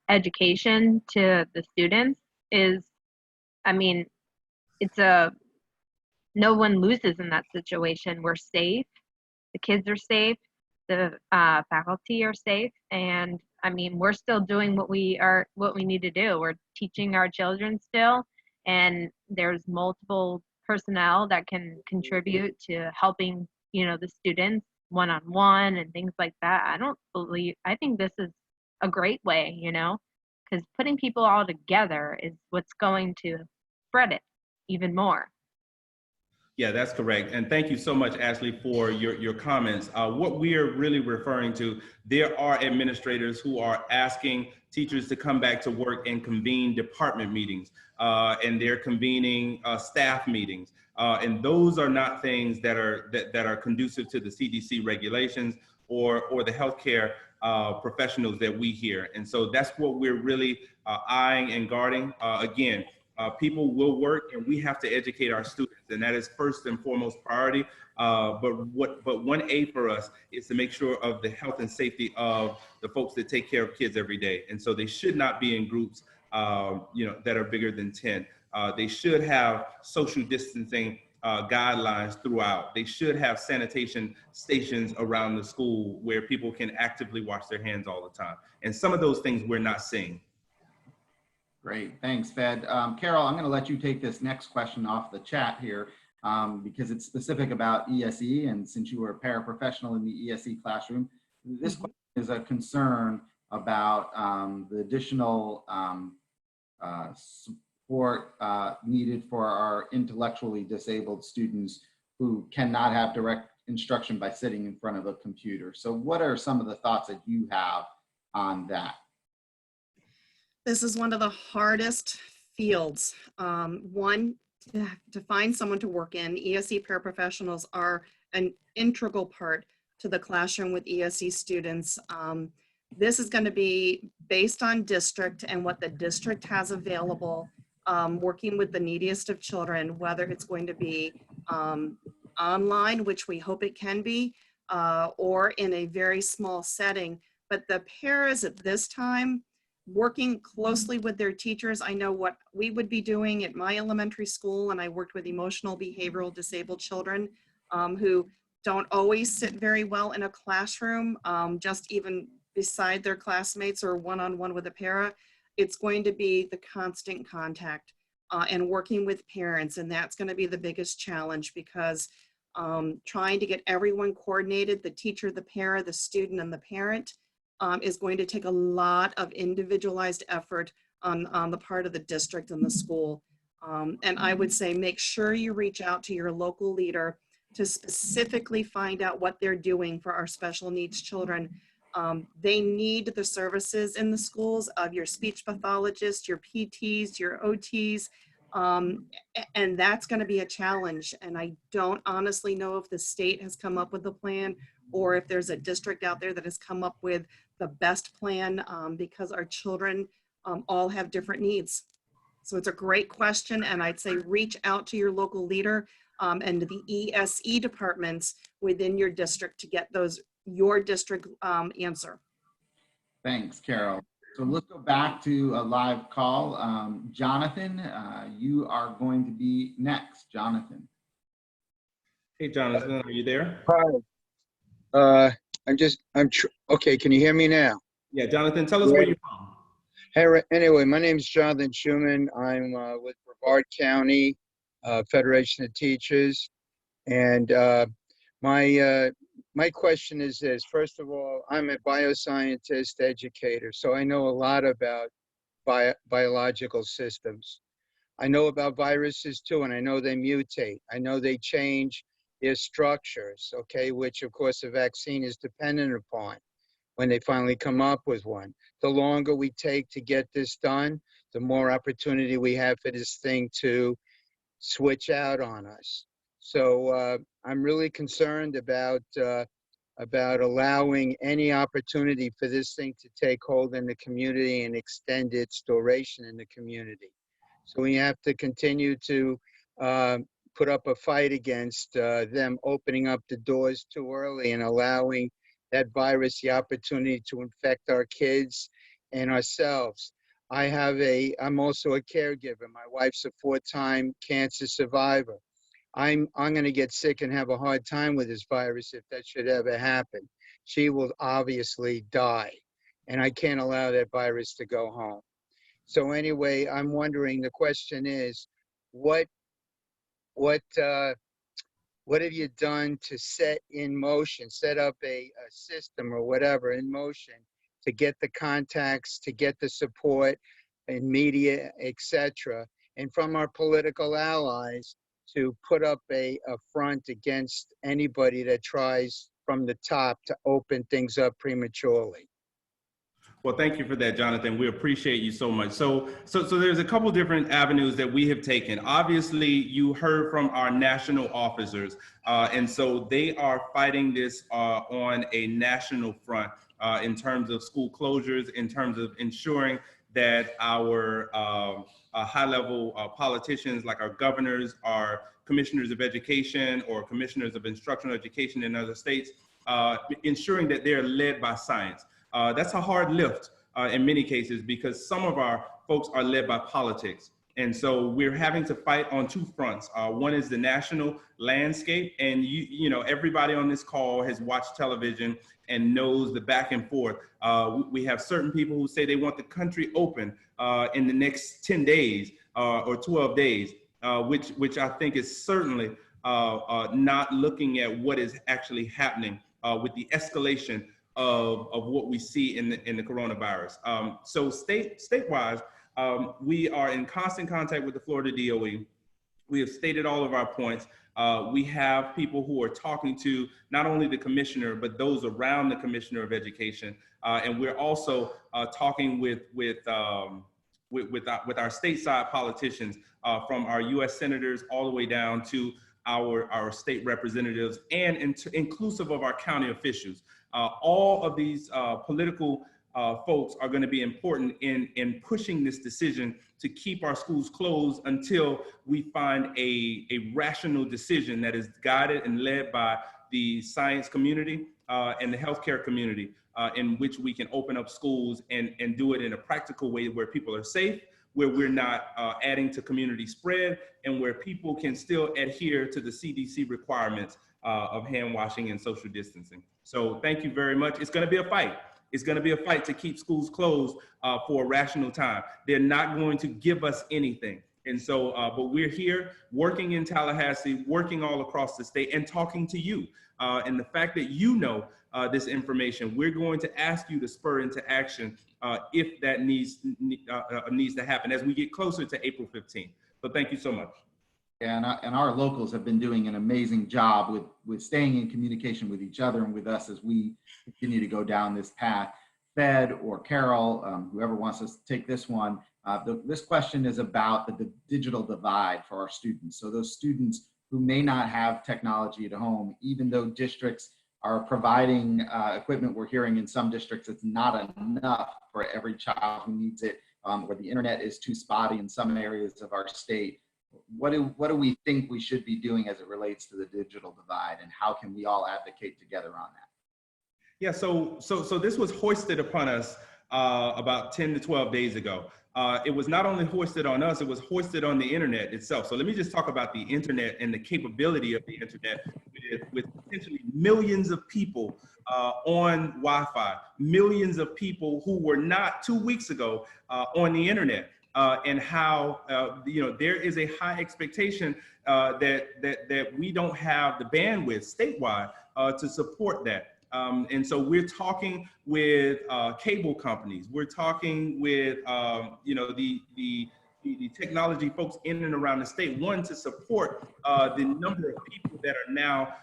education to the students is, I mean, no one loses in that situation. We're safe. The kids are safe. The faculty are safe. And I mean, we're still doing what we need to do. We're teaching our children still, and there's multiple personnel that can contribute to helping, you know, the students one-on-one and things like that. I think this is a great way, you know, because putting people all together is what's going to spread it even more. Yeah, that's correct. And thank you so much, Ashley, for your comments. What we are really referring to, there are administrators who are asking teachers to come back to work and convene department meetings, and they're convening staff meetings. And those are not things that are conducive to the CDC regulations or the healthcare professionals that we hear. And so that's what we're really eyeing and guarding. Again, people will work, and we have to educate our students, and that is first and foremost priority. But 1A for us is to make sure of the health and safety of the folks that take care of kids every day. And so they should not be in groups, you know, that are bigger than 10. They should have social distancing guidelines throughout. They should have sanitation stations around the school where people can actively wash their hands all the time. And some of those things we're not seeing. Great, thanks, Fed. Carole, I'm going to let you take this next question off the chat here because it's specific about ESE, and since you were a paraprofessional in the ESE classroom, this question is a concern about the additional support needed for our intellectually disabled students who cannot have direct instruction by sitting in front of a computer. So what are some of the thoughts that you have on that? This is one of the hardest fields. One, to find someone to work in. ESE paraprofessionals are an integral part to the classroom with ESE students. This is going to be based on district and what the district has available, working with the neediest of children, whether it's going to be online, which we hope it can be, or in a very small setting. But the paras at this time, working closely with their teachers. I know what we would be doing at my elementary school, and I worked with emotional behavioral disabled children who don't always sit very well in a classroom, just even beside their classmates or one-on-one with a para. It's going to be the constant contact and working with parents, and that's going to be the biggest challenge because trying to get everyone coordinated, the teacher, the para, the student, and the parent, is going to take a lot of individualized effort on the part of the district and the school. And I would say make sure you reach out to your local leader to specifically find out what they're doing for our special needs children. They need the services in the schools of your speech pathologist, your PTs, your OTs, and that's going to be a challenge. And I don't honestly know if the state has come up with a plan or if there's a district out there that has come up with the best plan because our children all have different needs. So it's a great question, and I'd say reach out to your local leader and the ESE departments within your district to get your district answer. Thanks, Carole. So let's go back to a live call. Jonathan, you are going to be next. Jonathan. Hey, Jonathan, are you there? Hi. Okay, can you hear me now? Yeah, Jonathan, tell us where you're from. Hey, anyway, my name is Jonathan Schuman. I'm with Brevard County Federation of Teachers. And my question is this. First of all, I'm a bioscientist educator, so I know a lot about biological systems. I know about viruses too, and I know they mutate. I know they change their structures, okay, which of course a vaccine is dependent upon when they finally come up with one. The longer we take to get this done, the more opportunity we have for this thing to switch out on us. So I'm really concerned about about allowing any opportunity for this thing to take hold in the community and extend its duration in the community. So we have to continue to put up a fight against them opening up the doors too early and allowing that virus the opportunity to infect our kids and ourselves. I'm also a caregiver. My wife's a 4-time cancer survivor. I'm going to get sick and have a hard time with this virus if that should ever happen. She will obviously die, and I can't allow that virus to go home. So anyway, I'm wondering, the question is, what have you done to set up a system or whatever in motion to get the contacts, to get the support in media, etc., and from our political allies to put up a front against anybody that tries from the top to open things up prematurely? Well, thank you for that, Jonathan. We appreciate you so much. So there's a couple different avenues that we have taken. Obviously, you heard from our national officers, and so they are fighting this on a national front in terms of school closures, in terms of ensuring that our high-level politicians, like our governors, our commissioners of education or commissioners of instructional education in other states, ensuring that they're led by science. That's a hard lift in many cases because some of our folks are led by politics. And so we're having to fight on two fronts. One is the national landscape, and you know, everybody on this call has watched television and knows the back and forth. We have certain people who say they want the country open in the next 10 days or 12 days, which I think is certainly not looking at what is actually happening with the escalation of what we see in the coronavirus. So statewide, we are in constant contact with the Florida DOE. We have stated all of our points. We have people who are talking to not only the commissioner, but those around the commissioner of education. And we're also talking with our stateside politicians, from our US senators all the way down to our state representatives and inclusive of our county officials. All of these political folks are going to be important in pushing this decision to keep our schools closed until we find a rational decision that is guided and led by the science community and the healthcare community, in which we can open up schools and do it in a practical way where people are safe, where we're not adding to community spread, and where people can still adhere to the CDC requirements of hand washing and social distancing. So thank you very much. It's going to be a fight. It's going to be a fight to keep schools closed for a rational time. They're not going to give us anything. And so, but we're here working in Tallahassee, working all across the state and talking to you. And the fact that you know this information, we're going to ask you to spur into action if that needs to happen as we get closer to April 15th. But thank you so much. And our locals have been doing an amazing job with staying in communication with each other and with us as we continue to go down this path. Fed or Carole, whoever wants to take this one, this question is about the digital divide for our students. So those students who may not have technology at home, even though districts are providing equipment, we're hearing in some districts it's not enough for every child who needs it, or the internet is too spotty in some areas of our state. What do we think we should be doing as it relates to the digital divide, and how can we all advocate together on that? Yeah, so this was hoisted upon us about 10 to 12 days ago. It was not only hoisted on us, it was hoisted on the internet itself. So let me just talk about the internet and the capability of the internet with potentially millions of people on Wi-Fi, millions of people who were not 2 weeks ago on the internet. And how there is a high expectation that we don't have the bandwidth statewide to support that. And so we're talking with cable companies. We're talking with the technology folks in and around the state. One, to support the number of people that are now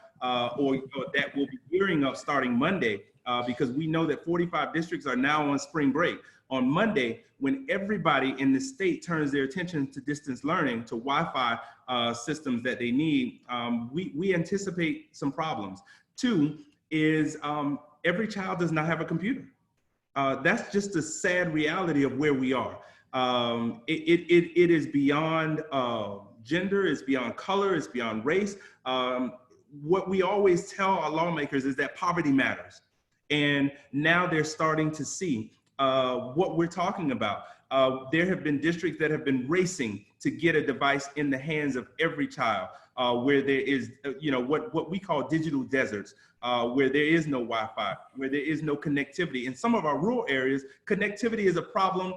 or that will be gearing up starting Monday, because we know that 45 districts are now on spring break. On Monday, when everybody in the state turns their attention to distance learning, to Wi-Fi systems that they need, we anticipate some problems. Two, is every child does not have a computer. That's just the sad reality of where we are. It is beyond gender, it's beyond color, it's beyond race. What we always tell our lawmakers is that poverty matters. And now they're starting to see what we're talking about. There have been districts that have been racing to get a device in the hands of every child, where there is, what we call digital deserts, where there is no Wi-Fi, where there is no connectivity. In some of our rural areas, connectivity is a problem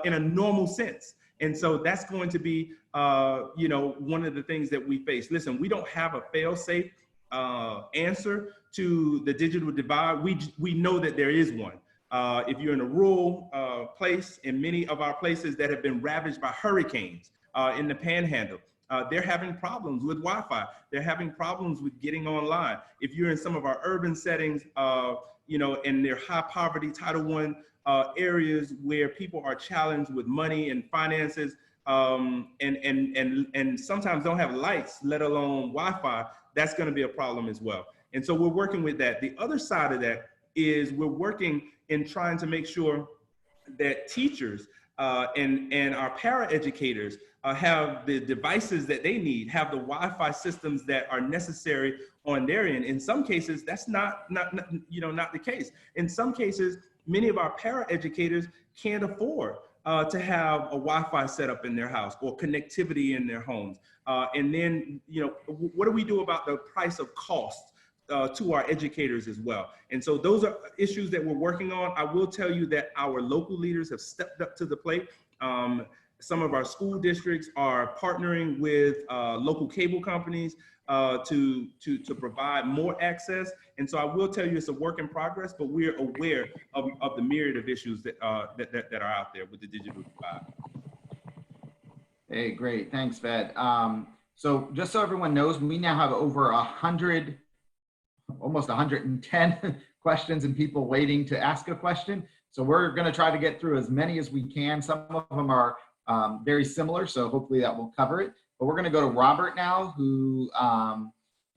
in a normal sense. And so that's going to be, one of the things that we face. Listen, we don't have a fail-safe answer to the digital divide. We know that there is one. If you're in a rural place, in many of our places that have been ravaged by hurricanes in the Panhandle, they're having problems with Wi-Fi. They're having problems with getting online. If you're in some of our urban settings, and they're high poverty Title I areas where people are challenged with money and finances, and sometimes don't have lights, let alone Wi-Fi, that's going to be a problem as well. And so we're working with that. The other side of that is we're working in trying to make sure that teachers and our para-educators have the devices that they need, have the Wi-Fi systems that are necessary on their end. In some cases, that's not the case. In some cases, many of our para-educators can't afford to have a Wi-Fi setup in their house or connectivity in their homes. And then, what do we do about the price of cost to our educators as well? And so those are issues that we're working on. I will tell you that our local leaders have stepped up to the plate. Some of our school districts are partnering with local cable companies to provide more access. And so I will tell you it's a work in progress, but we're aware of the myriad of issues that are out there with the digital divide. Hey, great. Thanks, Fed. So just so everyone knows, we now have over 100, almost 110 questions and people waiting to ask a question. So we're going to try to get through as many as we can. Some of them are very similar, so hopefully that will cover it. But we're going to go to Robert now, who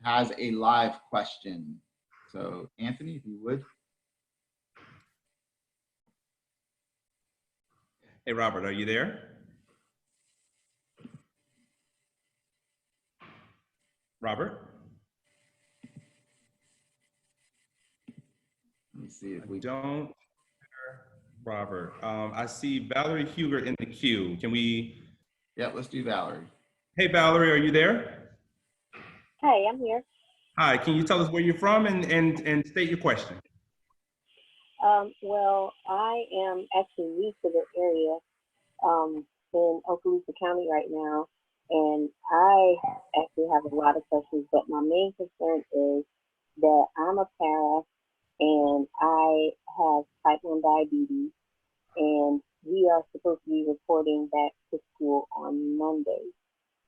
has a live question. So Anthony, if you would. Hey, Robert, are you there? Robert? Let me see if we don't hear Robert. I see Valerie Hugert in the queue. Can we? Yeah, let's do Valerie. Hey, Valerie, are you there? Hi, I'm here. Hi, can you tell us where you're from and state your question? Well, I am actually new to the area in Okaloosa County right now, and I actually have a lot of questions, but my main concern is that I'm a para and I have type 1 diabetes, and we are supposed to be reporting back to school on Monday.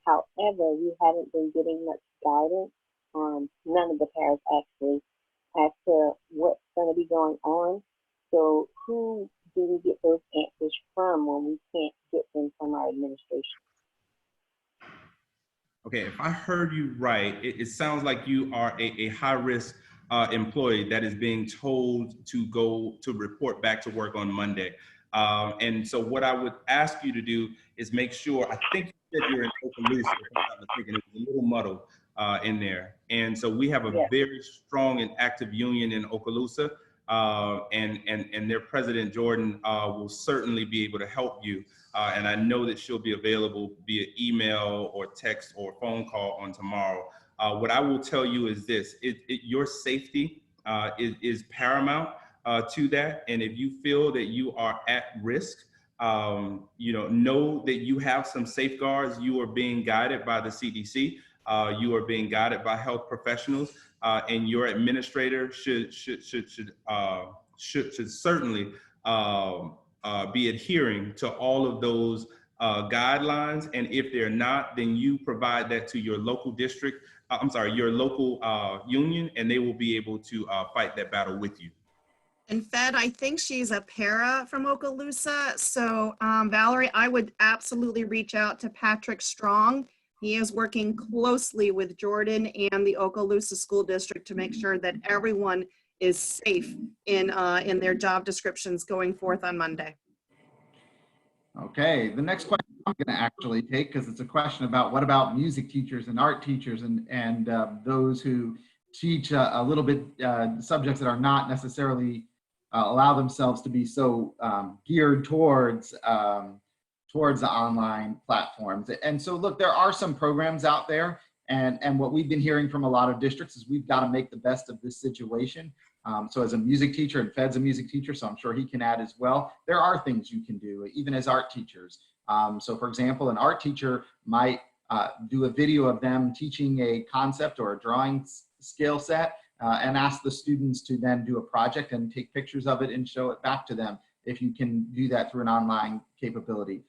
However, we haven't been getting much guidance, none of the paras actually, as to what's going to be going on. So who do we get those answers from when we can't get them from our administration? Okay, if I heard you right, it sounds like you are a high-risk employee that is being told to go to report back to work on Monday. And so what I would ask you to do is make sure, I think you said you're in Okaloosa, if I'm not mistaken, it was a little muddled in there. And so we have a very strong and active union in Okaloosa, and their president, Jordan, will certainly be able to help you. And I know that she'll be available via email or text or phone call on tomorrow. What I will tell you is this, your safety is paramount to that. And if you feel that you are at risk, know that you have some safeguards. You are being guided by the CDC. You are being guided by health professionals, and your administrator should certainly be adhering to all of those guidelines. And if they're not, then you provide that to your local district, your local union, and they will be able to fight that battle with you. And Fed, I think she's a para from Okaloosa. So Valerie, I would absolutely reach out to Patrick Strong, He is working closely with Jordan and the Okaloosa School District to make sure that everyone is safe in their job descriptions going forth on Monday. Okay, the next question I'm going to actually take, because it's a question about what about music teachers and art teachers and those who teach a little bit subjects that are not necessarily allow themselves to be so geared towards the online platforms. And so look, there are some programs out there, and what we've been hearing from a lot of districts is we've got to make the best of this situation. So as a music teacher, and Fed's a music teacher, so I'm sure he can add as well, there are things you can do, even as art teachers. So for example, an art teacher might do a video of them teaching a concept or a drawing skill set and ask the students to then do a project and take pictures of it and show it back to them, if you can do that through an online capability.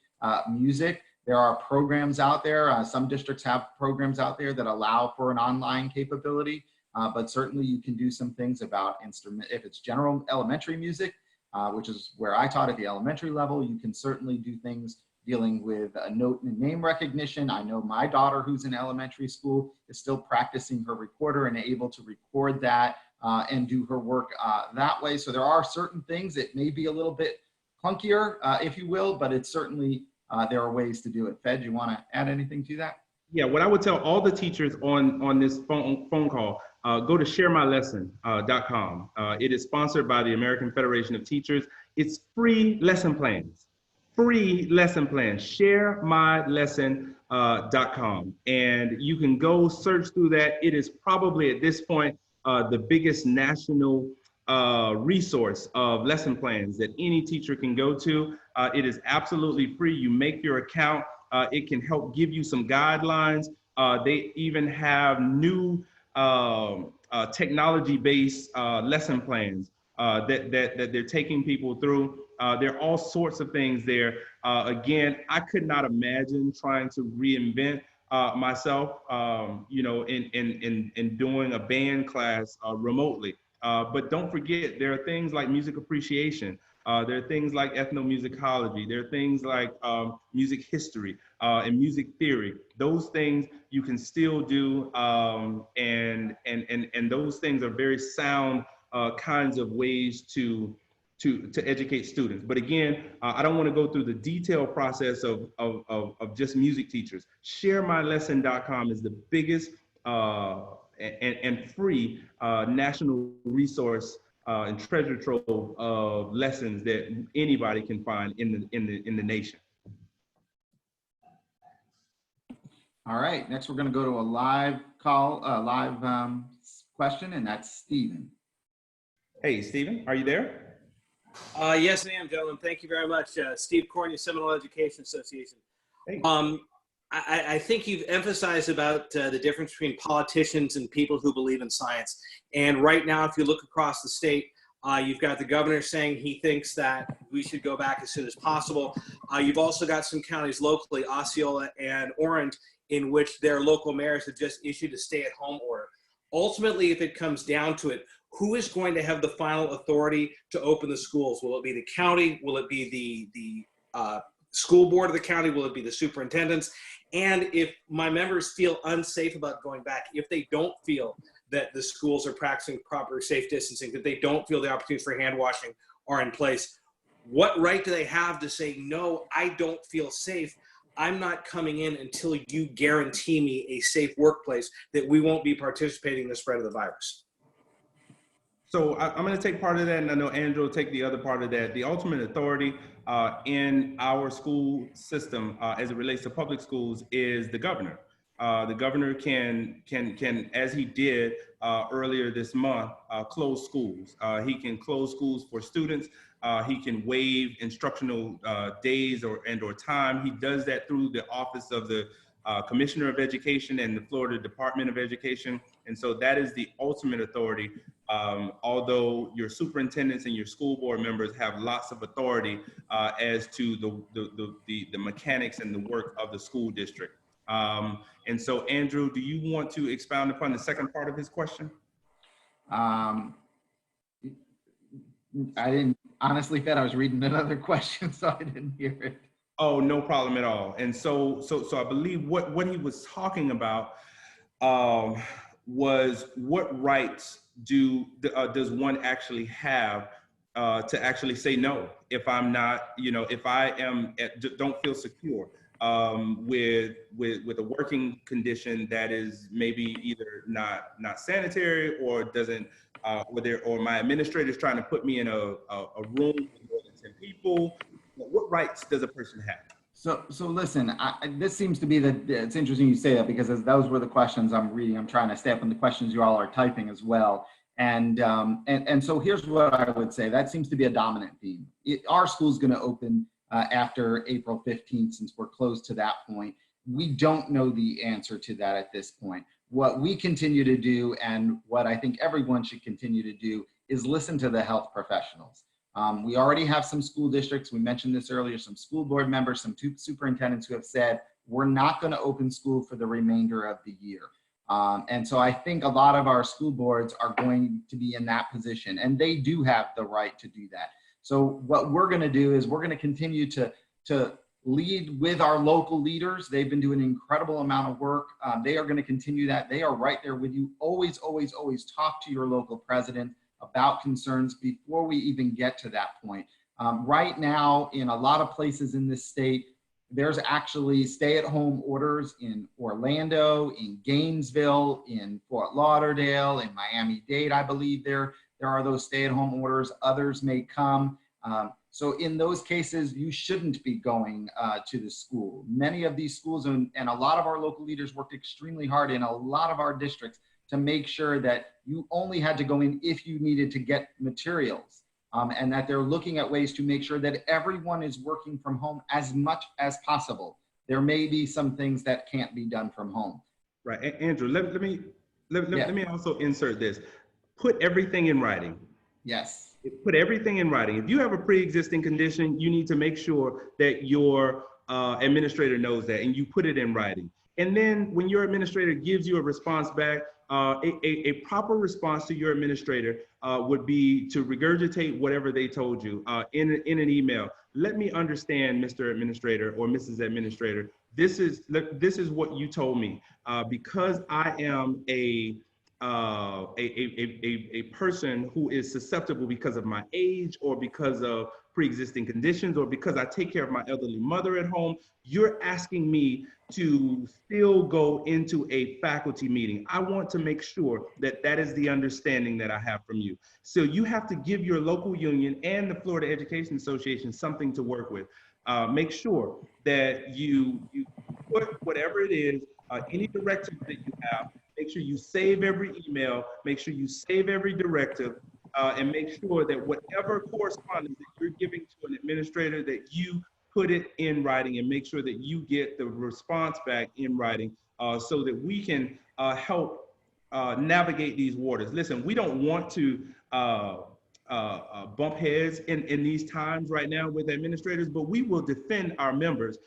Music, there are programs out there. Some districts have programs out there that allow for an online capability. But certainly you can do some things about instrument, if it's general elementary music, which is where I taught at the elementary level, you can certainly do things dealing with note and name recognition. I know my daughter, who's in elementary school, is still practicing her recorder and able to record that and do her work that way. So there are certain things that may be a little bit clunkier, if you will, but it's certainly, there are ways to do it. Fed, you want to add anything to that? Yeah, what I would tell all the teachers on this phone call, go to sharemylesson.com. It is sponsored by the American Federation of Teachers. It's free lesson plans, sharemylesson.com. And you can go search through that. It is probably at this point the biggest national resource of lesson plans that any teacher can go to. It is absolutely free. You make your account. It can help give you some guidelines. They even have new technology-based lesson plans that they're taking people through. There are all sorts of things there. Again, I could not imagine trying to reinvent myself, in doing a band class remotely. But don't forget, there are things like music appreciation. There are things like ethnomusicology. There are things like music history and music theory. Those things you can still do, and those things are very sound kinds of ways to educate students. But again, I don't want to go through the detailed process of just music teachers. Sharemylesson.com is the biggest and free national resource and treasure trove of lessons that anybody can find in the nation. All right, next we're going to go to a live call, question, and that's Stephen. Hey, Stephen, are you there? Yes, I am, gentlemen. Thank you very much. Steve Corney, Seminole Education Association. Hey. I think you've emphasized about the difference between politicians and people who believe in science. And right now, if you look across the state, you've got the governor saying he thinks that we should go back as soon as possible. You've also got some counties locally, Osceola and Orange, in which their local mayors have just issued a stay-at-home order. Ultimately, if it comes down to it, who is going to have the final authority to open the schools? Will it be the county? Will it be the school board of the county? Will it be the superintendents? And if my members feel unsafe about going back, if they don't feel that the schools are practicing proper safe distancing, that they don't feel the opportunities for hand washing are in place, what right do they have to say, no, I don't feel safe. I'm not coming in until you guarantee me a safe workplace that we won't be participating in the spread of the virus? So I'm going to take part of that, and I know Andrew will take the other part of that. The ultimate authority in our school system, as it relates to public schools, is the governor. The governor can, as he did earlier this month, close schools. He can close schools for students. He can waive instructional days or time. He does that through the office of the Commissioner of Education and the Florida Department of Education. And so that is the ultimate authority. Although your superintendents and your school board members have lots of authority as to the mechanics and the work of the school district. And so, Andrew, do you want to expound upon the second part of his question? I didn't, honestly, Fed, I was reading another question, so I didn't hear it. Oh, no problem at all. And so I believe what he was talking about was what rights does one actually have to actually say no if I'm not, if I don't feel secure with a working condition that is maybe either not sanitary or doesn't or my administrator is trying to put me in a room with more than 10 people. What rights does a person have? So listen, this seems to be it's interesting you say that, because as those were the questions I'm reading, I'm trying to stay up on the questions you all are typing as well. And so here's what I would say. That seems to be a dominant theme. Our school's going to open after April 15th, since we're close to that point. We don't know the answer to that at this point. What we continue to do, and what I think everyone should continue to do, is listen to the health professionals. We already have some school districts, we mentioned this earlier, some school board members, some superintendents who have said, we're not going to open school for the remainder of the year. And so I think a lot of our school boards are going to be in that position, and they do have the right to do that. So what we're going to do is we're going to continue to lead with our local leaders. They've been doing an incredible amount of work. They are going to continue that. They are right there with you. Always, always, always talk to your local president about concerns before we even get to that point. Right now, in a lot of places in this state, there's actually stay-at-home orders in Orlando, in Gainesville, in Fort Lauderdale, in Miami-Dade. I believe there are those stay-at-home orders. Others may come. So in those cases, you shouldn't be going to the school. Many of these schools and a lot of our local leaders worked extremely hard in a lot of our districts to make sure that you only had to go in if you needed to get materials, and that they're looking at ways to make sure that everyone is working from home as much as possible. There may be some things that can't be done from home. Right, Andrew, let me also insert this. Put everything in writing. Yes. Put everything in writing. If you have a pre-existing condition, you need to make sure that your administrator knows that, and you put it in writing. And then when your administrator gives you a response back, a proper response to your administrator would be to regurgitate whatever they told you in an email. Let me understand, Mr. Administrator or Mrs. Administrator, this is what you told me. Because I am a person who is susceptible because of my age or because of pre-existing conditions or because I take care of my elderly mother at home, you're asking me to still go into a faculty meeting. I want to make sure that that is the understanding that I have from you. So you have to give your local union and the Florida Education Association something to work with. Make sure that you put whatever it is, any directive that you have, make sure you save every email, make sure you save every directive, and make sure that whatever correspondence that you're giving to an administrator, that you put it in writing and make sure that you get the response back in writing so that we can help navigate these waters. Listen, we don't want to bump heads in these times right now with administrators, but we will defend our members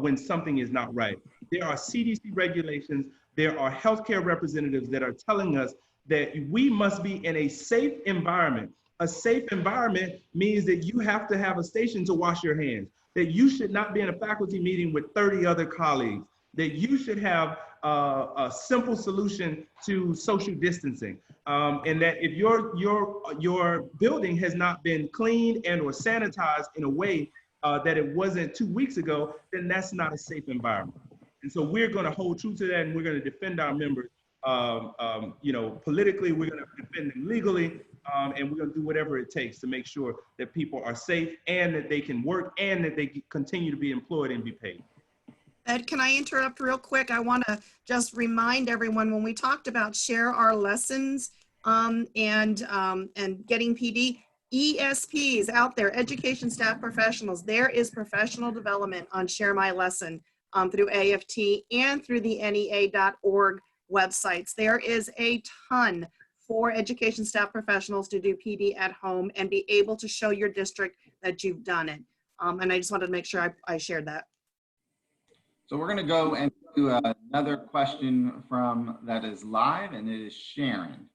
when something is not right. There are CDC regulations, there are healthcare representatives that are telling us that we must be in a safe environment. A safe environment means that you have to have a station to wash your hands, that you should not be in a faculty meeting with 30 other colleagues, that you should have a simple solution to social distancing, and that if your building has not been cleaned and or sanitized in a way that it wasn't 2 weeks ago, then that's not a safe environment. And so we're going to hold true to that, and we're going to defend our members. Politically, we're going to defend them legally, and we're going to do whatever it takes to make sure that people are safe and that they can work and that they continue to be employed and be paid. Ed, can I interrupt real quick? I want to just remind everyone, when we talked about share our lessons and getting PD, ESPs out there, education staff professionals, there is professional development on Share My Lesson through AFT and through the NEA.org websites. There is a ton for education staff professionals to do PD at home and be able to show your district that you've done it. And I just wanted to make sure I shared that. So we're going to go and do another question that is live, and it is Sharon.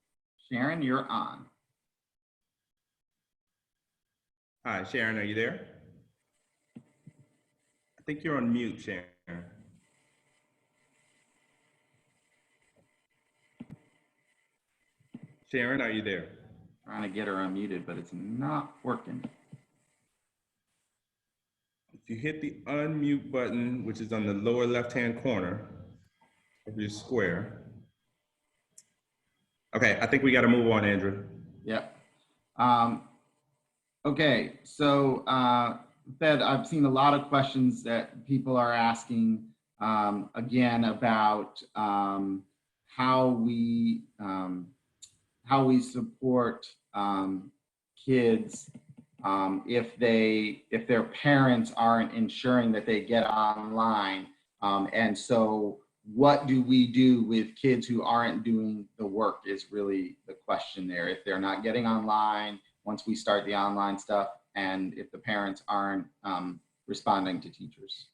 Sharon, you're on. Hi, Sharon, are you there? think you're on mute, Sharon. Sharon, are you there? Trying to get her unmuted, but it's not working. If you hit the unmute button, which is on the lower left-hand corner of your square. Okay, I think we got to move on, Andrew. Yep. Okay, so Fed, I've seen a lot of questions that people are asking again about how we support kids if their parents aren't ensuring that they get online, and so what do we do with kids who aren't doing the work is really the question there. If they're not getting online once we start the online stuff, and if the parents aren't responding to teachers.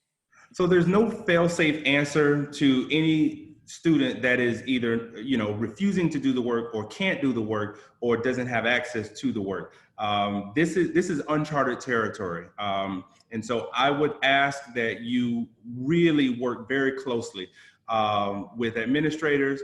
So there's no fail-safe answer to any student that is either, refusing to do the work or can't do the work or doesn't have access to the work. This is uncharted territory. And so I would ask that you really work very closely with administrators,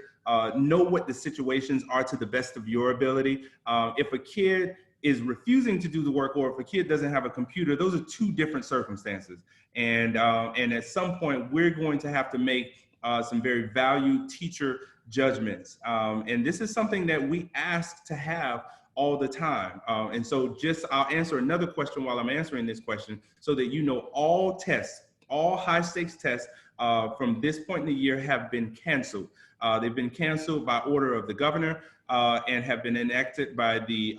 know what the situations are to the best of your ability. If a kid is refusing to do the work, or if a kid doesn't have a computer, those are two different circumstances. And at some point, we're going to have to make some very valued teacher judgments. And this is something that we ask to have all the time. And so I'll answer another question while I'm answering this question, so that all tests, all high stakes tests from this point in the year have been canceled. They've been canceled by order of the governor and have been enacted by the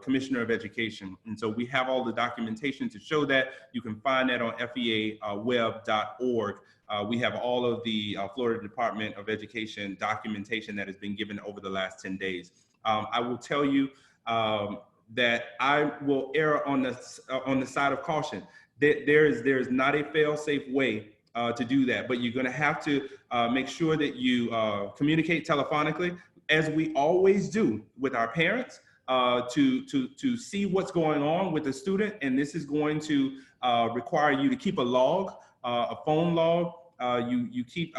Commissioner of Education. And so we have all the documentation to show that. You can find that on feaweb.org. We have all of the Florida Department of Education documentation that has been given over the last 10 days. I will tell you that I will err on the side of caution. There is not a fail-safe way to do that, but you're going to have to make sure that you communicate telephonically, as we always do with our parents, to see what's going on with the student. And this is going to require you to keep a log, a phone log. You keep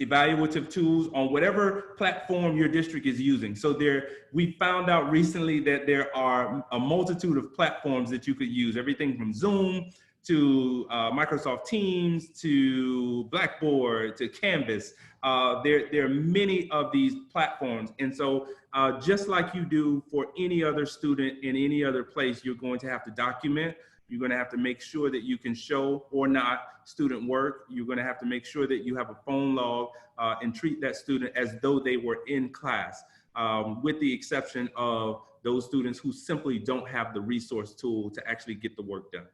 evaluative tools on whatever platform your district is using. So we found out recently that there are a multitude of platforms that you could use, everything from Zoom to Microsoft Teams, to Blackboard, to Canvas. There are many of these platforms. And so just like you do for any other student in any other place, you're going to have to document. You're going to have to make sure that you can show or not student work. You're going to have to make sure that you have a phone log and treat that student as though they were in class, with the exception of those students who simply don't have the resource tool to actually get the work done.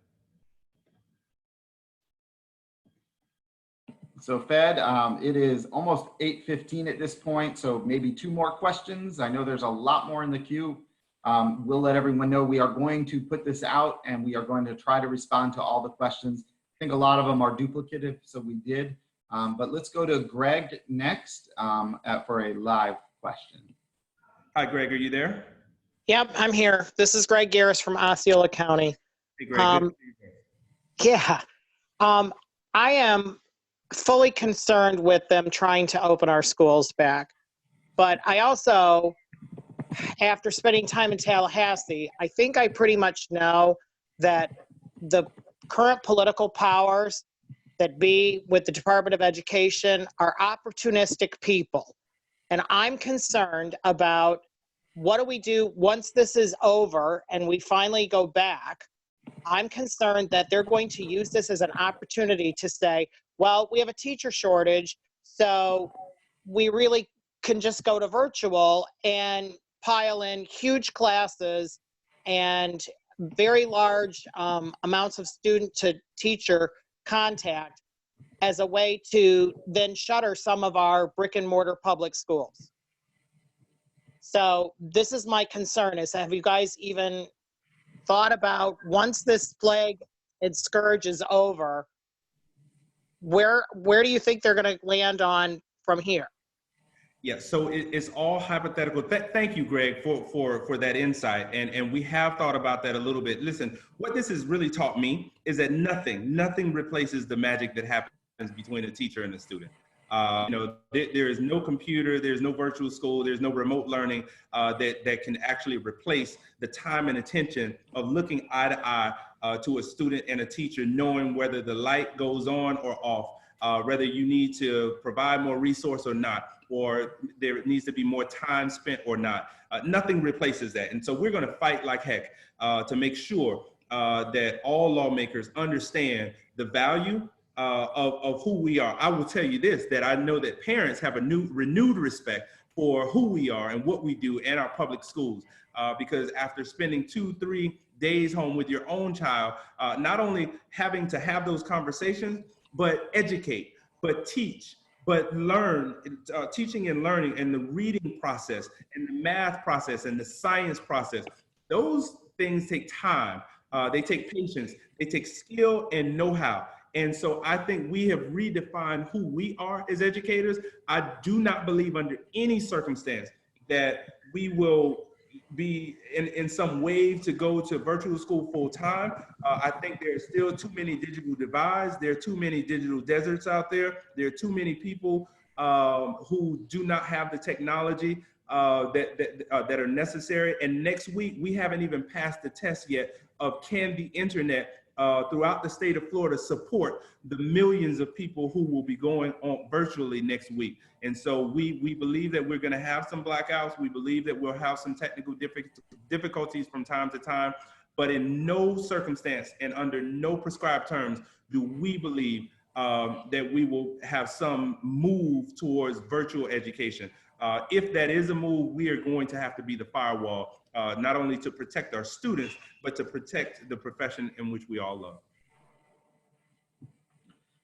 So Fed, it is almost 8:15 at this point, so maybe two more questions. I know there's a lot more in the queue. We'll let everyone know we are going to put this out and we are going to try to respond to all the questions. I think a lot of them are duplicative, so we did. But let's go to Greg next for a live question. Hi, Greg, are you there? Yep, I'm here. This is Greg Garris from Osceola County. Hey, Greg. Yeah, I am fully concerned with them trying to open our schools back. But I also, after spending time in Tallahassee, I think I pretty much know that the current political powers that be with the Department of Education are opportunistic people. And I'm concerned about what do we do once this is over and we finally go back. I'm concerned that they're going to use this as an opportunity to say, well, we have a teacher shortage, so we really can just go to virtual and pile in huge classes and very large amounts of student to teacher contact as a way to then shutter some of our brick and mortar public schools. So this is my concern, is have you guys even thought about, once this plague and scourge is over, where do you think they're going to land on from here? Yeah, so it's all hypothetical. Thank you, Greg, for that insight. And we have thought about that a little bit. Listen, what this has really taught me is that nothing replaces the magic that happens between a teacher and a student. There is no computer, there's no virtual school, there's no remote learning that can actually replace the time and attention of looking eye to eye to a student and a teacher, knowing whether the light goes on or off, whether you need to provide more resource or not, or there needs to be more time spent or not. Nothing replaces that. And so we're going to fight like heck to make sure that all lawmakers understand the value of who we are. I will tell you this, that I know that parents have a renewed respect for who we are and what we do in our public schools. Because after spending 2-3 days home with your own child, not only having to have those conversations, but educate, but teach, but learn, teaching and learning, and the reading process and the math process and the science process, those things take time. They take patience, they take skill and know-how. And so I think we have redefined who we are as educators. I do not believe under any circumstance that we will be in some wave to go to virtual school full time. I think there are still too many digital divides. There are too many digital deserts out there. There are too many people who do not have the technology that are necessary. And next week, we haven't even passed the test yet of can the internet throughout the state of Florida support the millions of people who will be going on virtually next week. And so we believe that we're going to have some blackouts. We believe that we'll have some technical difficulties from time to time, but in no circumstance and under no prescribed terms do we believe that we will have some move towards virtual education. If that is a move, we are going to have to be the firewall, not only to protect our students, but to protect the profession in which we all love.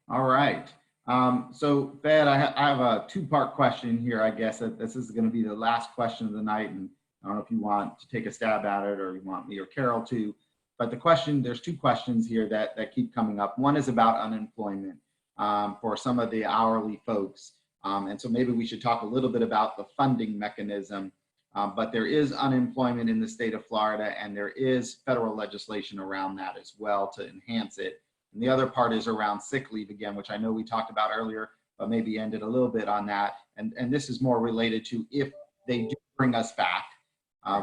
All right. So Fed, I have a two-part question here. I guess that this is going to be the last question of the night, and I don't know if you want to take a stab at it or you want me or Carole to, but there's two questions here that keep coming up. One is about unemployment for some of the hourly folks. And so maybe we should talk a little bit about the funding mechanism, but there is unemployment in the state of Florida, and there is federal legislation around that as well to enhance it. And the other part is around sick leave again, which I know we talked about earlier, but maybe ended a little bit on that. And this is more related to if they do bring us back,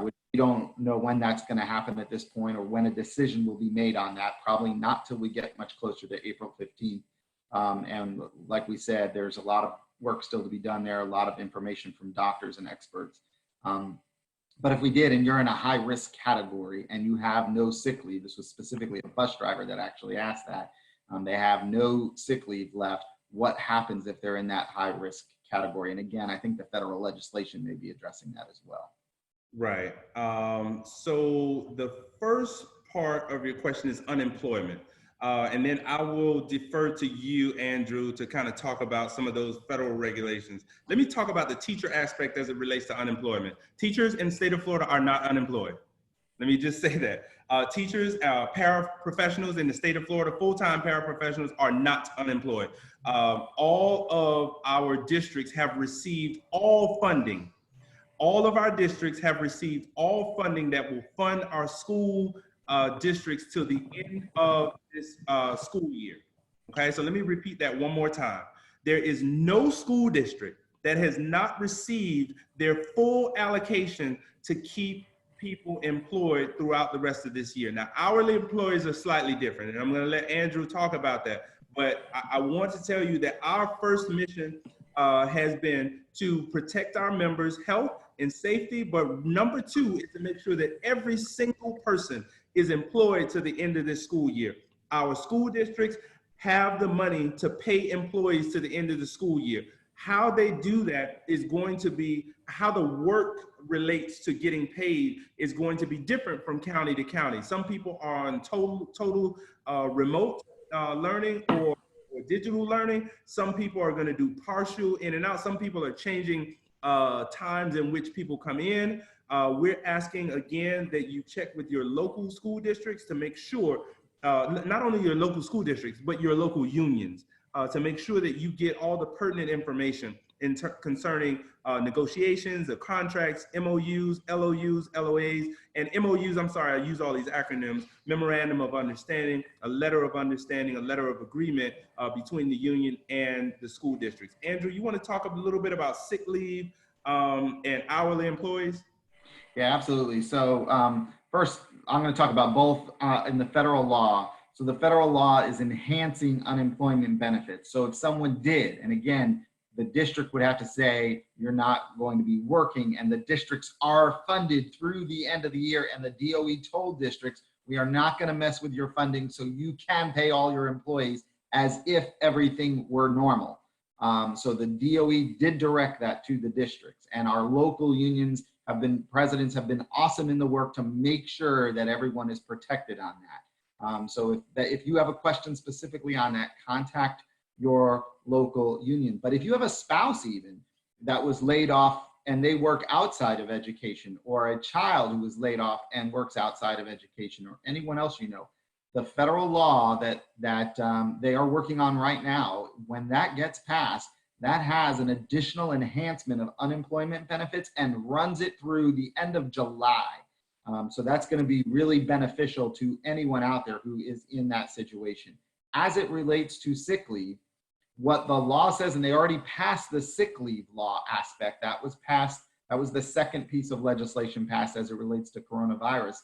which we don't know when that's going to happen at this point or when a decision will be made on that, probably not till we get much closer to April 15th. And like we said, there's a lot of work still to be done there, a lot of information from doctors and experts. But if we did, and you're in a high risk category and you have no sick leave, this was specifically a bus driver that actually asked that, they have no sick leave left, what happens if they're in that high risk category? And again, I think the federal legislation may be addressing that as well. Right. So the first part of your question is unemployment. And then I will defer to you, Andrew, to kind of talk about some of those federal regulations. Let me talk about the teacher aspect as it relates to unemployment. Teachers in the state of Florida are not unemployed. Let me just say that. Teachers, paraprofessionals in the state of Florida, full-time paraprofessionals are not unemployed. All of our districts have received all funding. All of our districts have received all funding that will fund our school districts till the end of this school year. Okay, so let me repeat that one more time. There is no school district that has not received their full allocation to keep people employed throughout the rest of this year. Now, hourly employees are slightly different, and I'm going to let Andrew talk about that. But I want to tell you that our first mission has been to protect our members' health and safety. But number two is to make sure that every single person is employed to the end of this school year. Our school districts have the money to pay employees to the end of the school year. How they do that is going to be, how the work relates to getting paid is going to be different from county to county. Some people are on total remote learning or digital learning. Some people are going to do partial in and out. Some people are changing times in which people come in. We're asking again that you check with your local school districts to make sure, not only your local school districts, but your local unions, to make sure that you get all the pertinent information concerning negotiations of contracts, MOUs, LOUs, LOAs, and MOUs, I'm sorry, I use all these acronyms, Memorandum of Understanding, a Letter of Understanding, a Letter of Agreement between the union and the school districts. Andrew, you want to talk a little bit about sick leave and hourly employees? Yeah, absolutely. So first, I'm going to talk about both in the federal law. So the federal law is enhancing unemployment benefits. So if someone did, and again, the district would have to say, you're not going to be working, and the districts are funded through the end of the year, and the DOE told districts, we are not going to mess with your funding, so you can pay all your employees as if everything were normal. So the DOE did direct that to the districts, and our local unions presidents have been awesome in the work to make sure that everyone is protected on that. So if you have a question specifically on that, contact your local union. But if you have a spouse even that was laid off and they work outside of education, or a child who was laid off and works outside of education, or anyone else you know, the federal law that they are working on right now, when that gets passed, that has an additional enhancement of unemployment benefits and runs it through the end of July. So that's going to be really beneficial to anyone out there who is in that situation. As it relates to sick leave, what the law says, and they already passed the sick leave law aspect, that was passed, that was the second piece of legislation passed as it relates to coronavirus.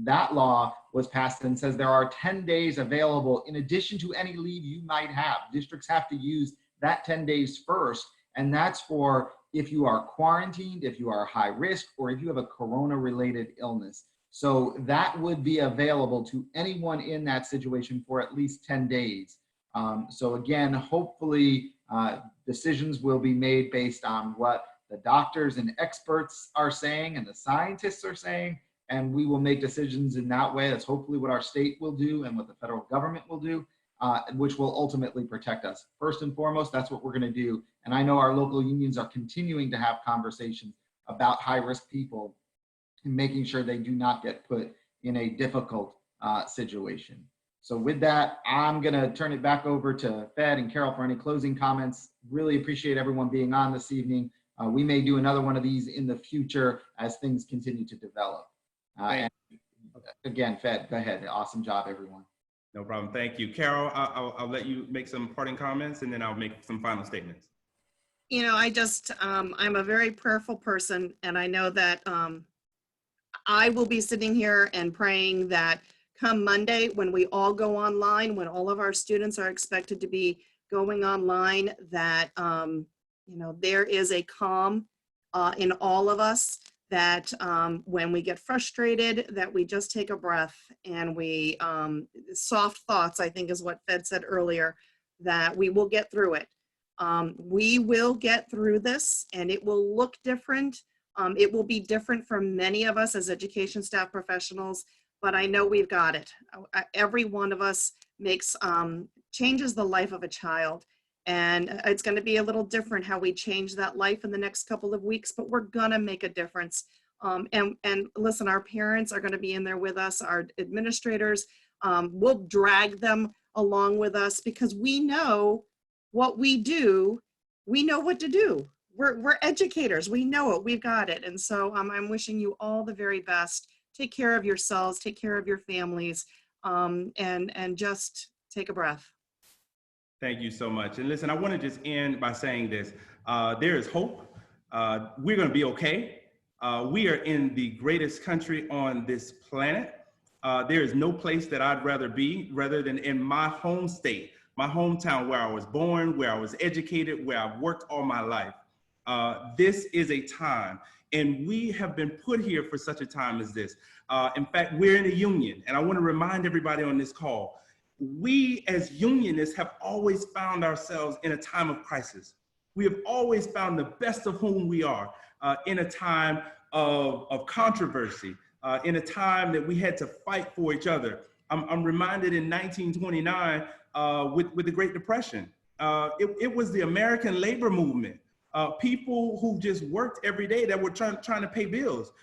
That law was passed and says there are 10 days available in addition to any leave you might have. Districts have to use that 10 days first, and that's for if you are quarantined, if you are high risk, or if you have a corona-related illness. So that would be available to anyone in that situation for at least 10 days. So again, hopefully decisions will be made based on what the doctors and experts are saying and the scientists are saying, and we will make decisions in that way. That's hopefully what our state will do and what the federal government will do, which will ultimately protect us. First and foremost, that's what we're going to do. And I know our local unions are continuing to have conversations about high-risk people and making sure they do not get put in a difficult situation. So with that, I'm going to turn it back over to Fed and Carole for any closing comments. Really appreciate everyone being on this evening. We may do another one of these in the future as things continue to develop. And again, Fed, go ahead. Awesome job, everyone. No problem. Thank you. Carole, I'll let you make some parting comments, and then I'll make some final statements. You know, I'm a very prayerful person, and I know that I will be sitting here and praying that come Monday, when we all go online, when all of our students are expected to be going online, that, you know, there is a calm in all of us, that when we get frustrated, that we just take a breath and we, soft thoughts, I think is what Fed said earlier, that we will get through it. We will get through this, and it will look different. It will be different for many of us as education staff professionals, but I know we've got it. Every one of us makes, changes the life of a child. And it's going to be a little different how we change that life in the next couple of weeks, but we're going to make a difference. And listen, our parents are going to be in there with us, our administrators, we'll drag them along with us because we know what we do. We know what to do. We're educators. We know it. We've got it. And so I'm wishing you all the very best. Take care of yourselves. Take care of your families, and just take a breath. Thank you so much. And listen, I want to just end by saying this. There is hope. We're going to be okay. We are in the greatest country on this planet. There is no place that I'd rather be rather than in my home state, my hometown, where I was born, where I was educated, where I've worked all my life. This is a time, and we have been put here for such a time as this. In fact, we're in a union, and I want to remind everybody on this call, we as unionists have always found ourselves in a time of crisis. We have always found the best of whom we are in a time of controversy, in a time that we had to fight for each other. I'm reminded in 1929 with the Great Depression. It was the American labor movement. People who just worked every day that were trying to pay bills.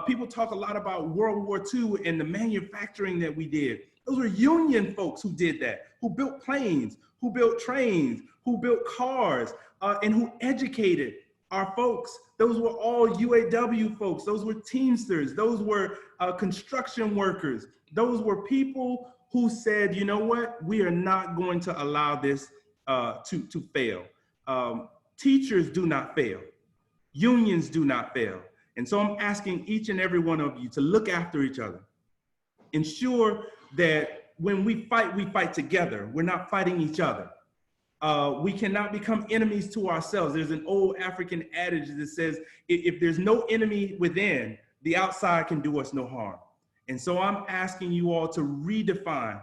People talk a lot about World War II and the manufacturing that we did. Those were union folks who did that, who built planes, who built trains, who built cars, and who educated our folks. Those were all UAW folks. Those were Teamsters. Those were construction workers. Those were people who said, you know what, we are not going to allow this to fail. Teachers do not fail. Unions do not fail. And so I'm asking each and every one of you to look after each other. Ensure that when we fight together. We're not fighting each other. We cannot become enemies to ourselves. There's an old African adage that says, if there's no enemy within, the outside can do us no harm. And so I'm asking you all to redefine,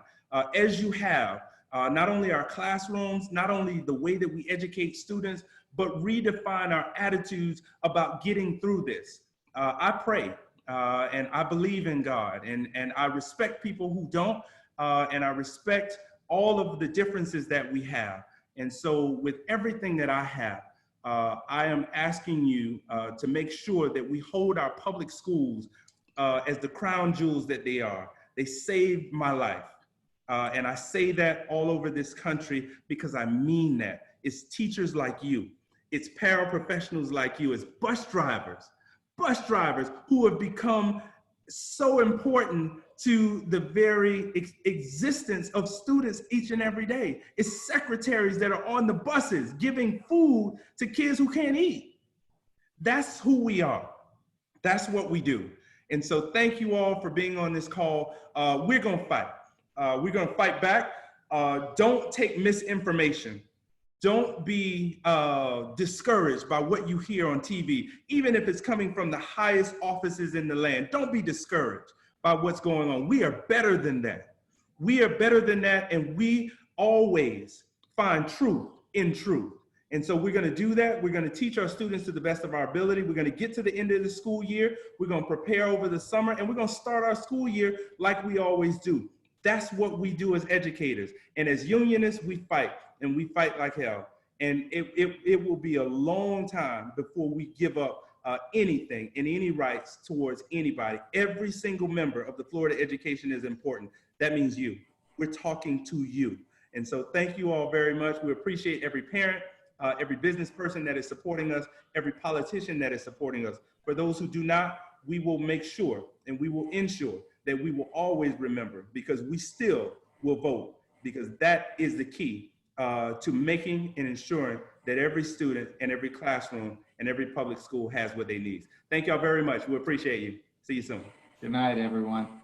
as you have, not only our classrooms, not only the way that we educate students, but redefine our attitudes about getting through this. I pray and I believe in God, and I respect people who don't, and I respect all of the differences that we have. And so with everything that I have, I am asking you to make sure that we hold our public schools as the crown jewels that they are. They saved my life. And I say that all over this country because I mean that. It's teachers like you. It's paraprofessionals like you. It's bus drivers who have become so important to the very existence of students each and every day. It's secretaries that are on the buses giving food to kids who can't eat. That's who we are. That's what we do. And so thank you all for being on this call. We're gonna fight. We're gonna fight back. Don't take misinformation. Don't be discouraged by what you hear on TV, even if it's coming from the highest offices in the land. Don't be discouraged by what's going on. We are better than that. We are better than that, and we always find truth in truth. And so we're gonna do that. We're gonna teach our students to the best of our ability. We're gonna get to the end of the school year. We're gonna prepare over the summer, and we're gonna start our school year like we always do. That's what we do as educators. And as unionists, we fight, and we fight like hell. And it will be a long time before we give up anything and any rights towards anybody. Every single member of the Florida education is important. That means you. We're talking to you. And so thank you all very much. We appreciate every parent, every business person that is supporting us, every politician that is supporting us. For those who do not, we will make sure and we will ensure that we will always remember, because we still will vote, because that is the key to making and ensuring that every student and every classroom and every public school has what they need. Thank y'all very much. We appreciate you. See you soon. Good night, everyone.